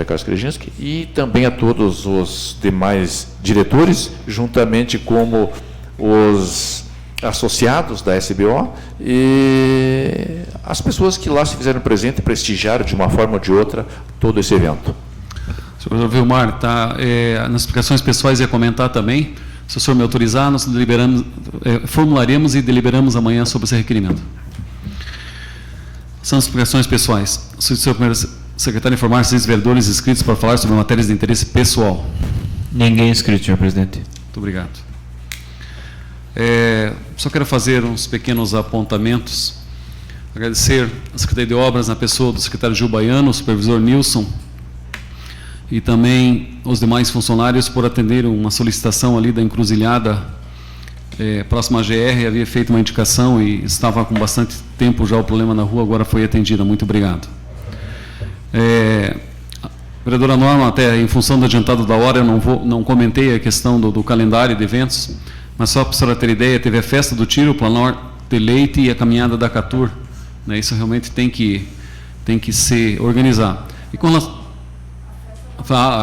Carlos Krajinski, e também a todos os demais diretores, juntamente como os associados da SBO e as pessoas que lá se fizeram presente e prestigiaram de uma forma ou de outra todo esse evento. Senhor Vilmar, nas explicações pessoais ia comentar também. Se o senhor me autorizar, nós formularemos e deliberamos amanhã sobre esse requerimento. São explicações pessoais. Se o senhor primeiro secretário informar se os vereadores inscritos para falar sobre matérias de interesse pessoal. Ninguém inscrito, senhor presidente. Muito obrigado. Só quero fazer uns pequenos apontamentos. Agradecer a Secretaria de Obras, na pessoa do secretário Gil Baiano, o supervisor Nilson, e também os demais funcionários por atender uma solicitação ali da encruzilhada próxima à GR. Havia feito uma indicação e estava com bastante tempo já o problema na rua, agora foi atendida. Muito obrigado. Vereadora Norma, até em função do adiantado da hora, eu não comentei a questão do calendário de eventos, mas só para a senhora ter ideia, teve a festa do tiro, o Planalto de Leite e a caminhada da Catur, né? Isso realmente tem que se organizar. E com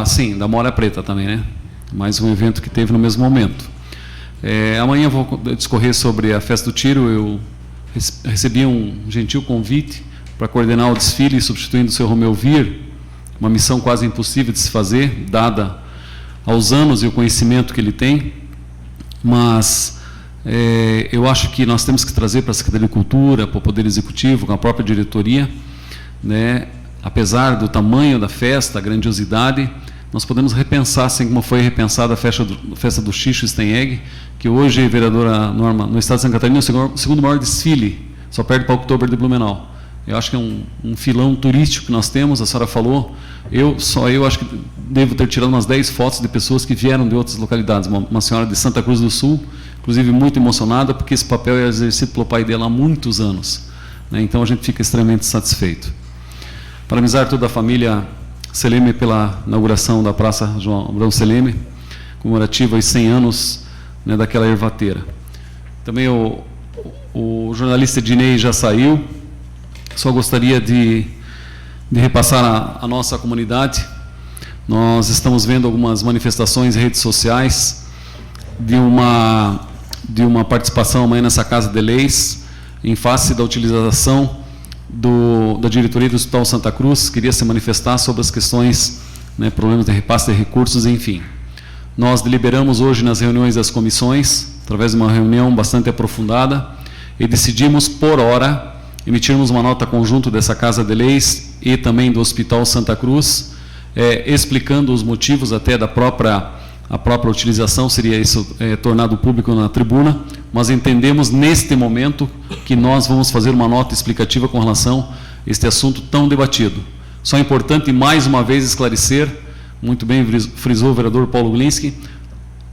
sim, da Mora Preta também, né? mais um evento que teve no mesmo momento. Amanhã eu vou discorrer sobre a festa do tiro. Eu recebi um gentil convite para coordenar o desfile, substituindo o seu Romeu Vir, uma missão quase impossível de se fazer, dada aos anos e o conhecimento que ele tem, mas eu acho que nós temos que trazer para a Secretaria de Cultura, para o Poder Executivo, com a própria diretoria, né, apesar do tamanho da festa, a grandiosidade, nós podemos repensar, assim como foi repensada a festa do Xixo Stenegg, que hoje, vereadora Norma, no estado de Santa Catarina, é o segundo maior desfile, só perde para o Oktober de Blumenau. Eu acho que é um filão turístico que nós temos, a senhora falou, eu acho que devo ter tirado umas 10 fotos de pessoas que vieram de outras localidades, uma senhora de Santa Cruz do Sul, inclusive muito emocionada, porque esse papel é exercido pelo pai dela há muitos anos, né? Então a gente fica extremamente satisfeito. Parabenizar toda a família Seleme pela inauguração da Praça João Abrão Seleme, comemorativa aos 100 anos, né, daquela ervateira. Também o jornalista Ednei já saiu, só gostaria de repassar a nossa comunidade. Nós estamos vendo algumas manifestações em redes sociais de uma participação amanhã nessa Casa de Leis, em face da utilização da diretoria do Hospital Santa Cruz, queria se manifestar sobre as questões, né, problemas de repasse de recursos, enfim. Nós deliberamos hoje nas reuniões das comissões, através de uma reunião bastante aprofundada, e decidimos, por hora, emitirmos uma nota conjunto dessa Casa de Leis e também do Hospital Santa Cruz, explicando os motivos até a própria utilização, seria isso tornado público na tribuna, mas entendemos neste momento que nós vamos fazer uma nota explicativa com relação a este assunto tão debatido. Só é importante mais uma vez esclarecer, muito bem frisou o vereador Paulo Glinski,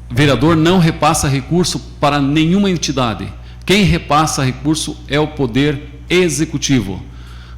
vereador não repassa recurso para nenhuma entidade. Quem repassa recurso é o Poder Executivo.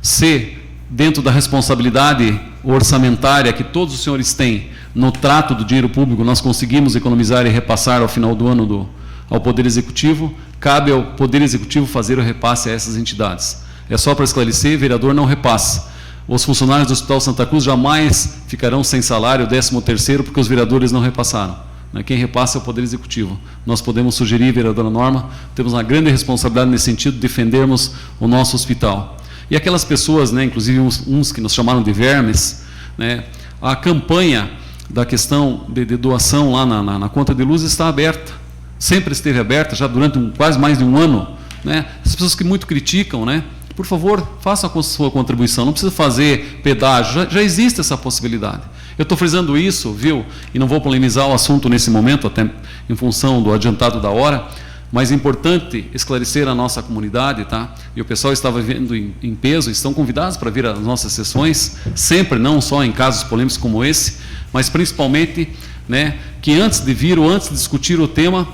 Se, dentro da responsabilidade orçamentária que todos os senhores têm no trato do dinheiro público, nós conseguimos economizar e repassar ao final do ano ao Poder Executivo, cabe ao Poder Executivo fazer o repasse a essas entidades. É só para esclarecer, vereador não repassa. Os funcionários do Hospital Santa Cruz jamais ficarão sem salário, 13º, porque os vereadores não repassaram. Quem repassa é o Poder Executivo. Nós podemos sugerir, vereadora Norma, temos uma grande responsabilidade nesse sentido, de defendermos o nosso hospital. E aquelas pessoas, né, inclusive uns que nos chamaram de vermes, né, a campanha da questão de doação lá na conta de luz está aberta, sempre esteve aberta, já durante quase mais de um ano, né? As pessoas que muito criticam, né, por favor, façam a sua contribuição, não precisa fazer pedágio, já existe essa possibilidade. Eu estou frisando isso, viu, e não vou polemizar o assunto nesse momento, até em função do adiantado da hora, mas é importante esclarecer a nossa comunidade, tá? E o pessoal estava vendo em peso, estão convidados para vir às nossas sessões, sempre, não só em casos polêmicos como esse, mas principalmente, né, que antes de vir ou antes de discutir o tema,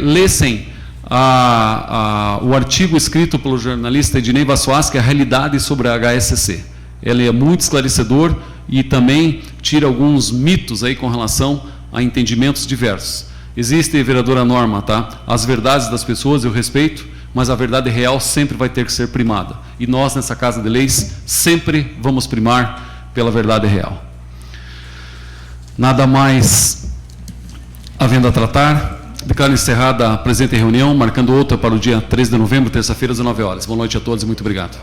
lessem o artigo escrito pelo jornalista Ednei Vassoas, que é a realidade sobre a HSC. Ele é muito esclarecedor e também tira alguns mitos aí com relação a entendimentos diversos. Existe, vereadora Norma, tá? As verdades das pessoas eu respeito, mas a verdade real sempre vai ter que ser primada. E nós, nessa Casa de Leis, sempre vamos primar pela verdade real. Nada mais havendo a tratar, declaro encerrada a presente reunião, marcando outra para o dia 13 de novembro, terça-feira, às 19 horas. Boa noite a todos e muito obrigado.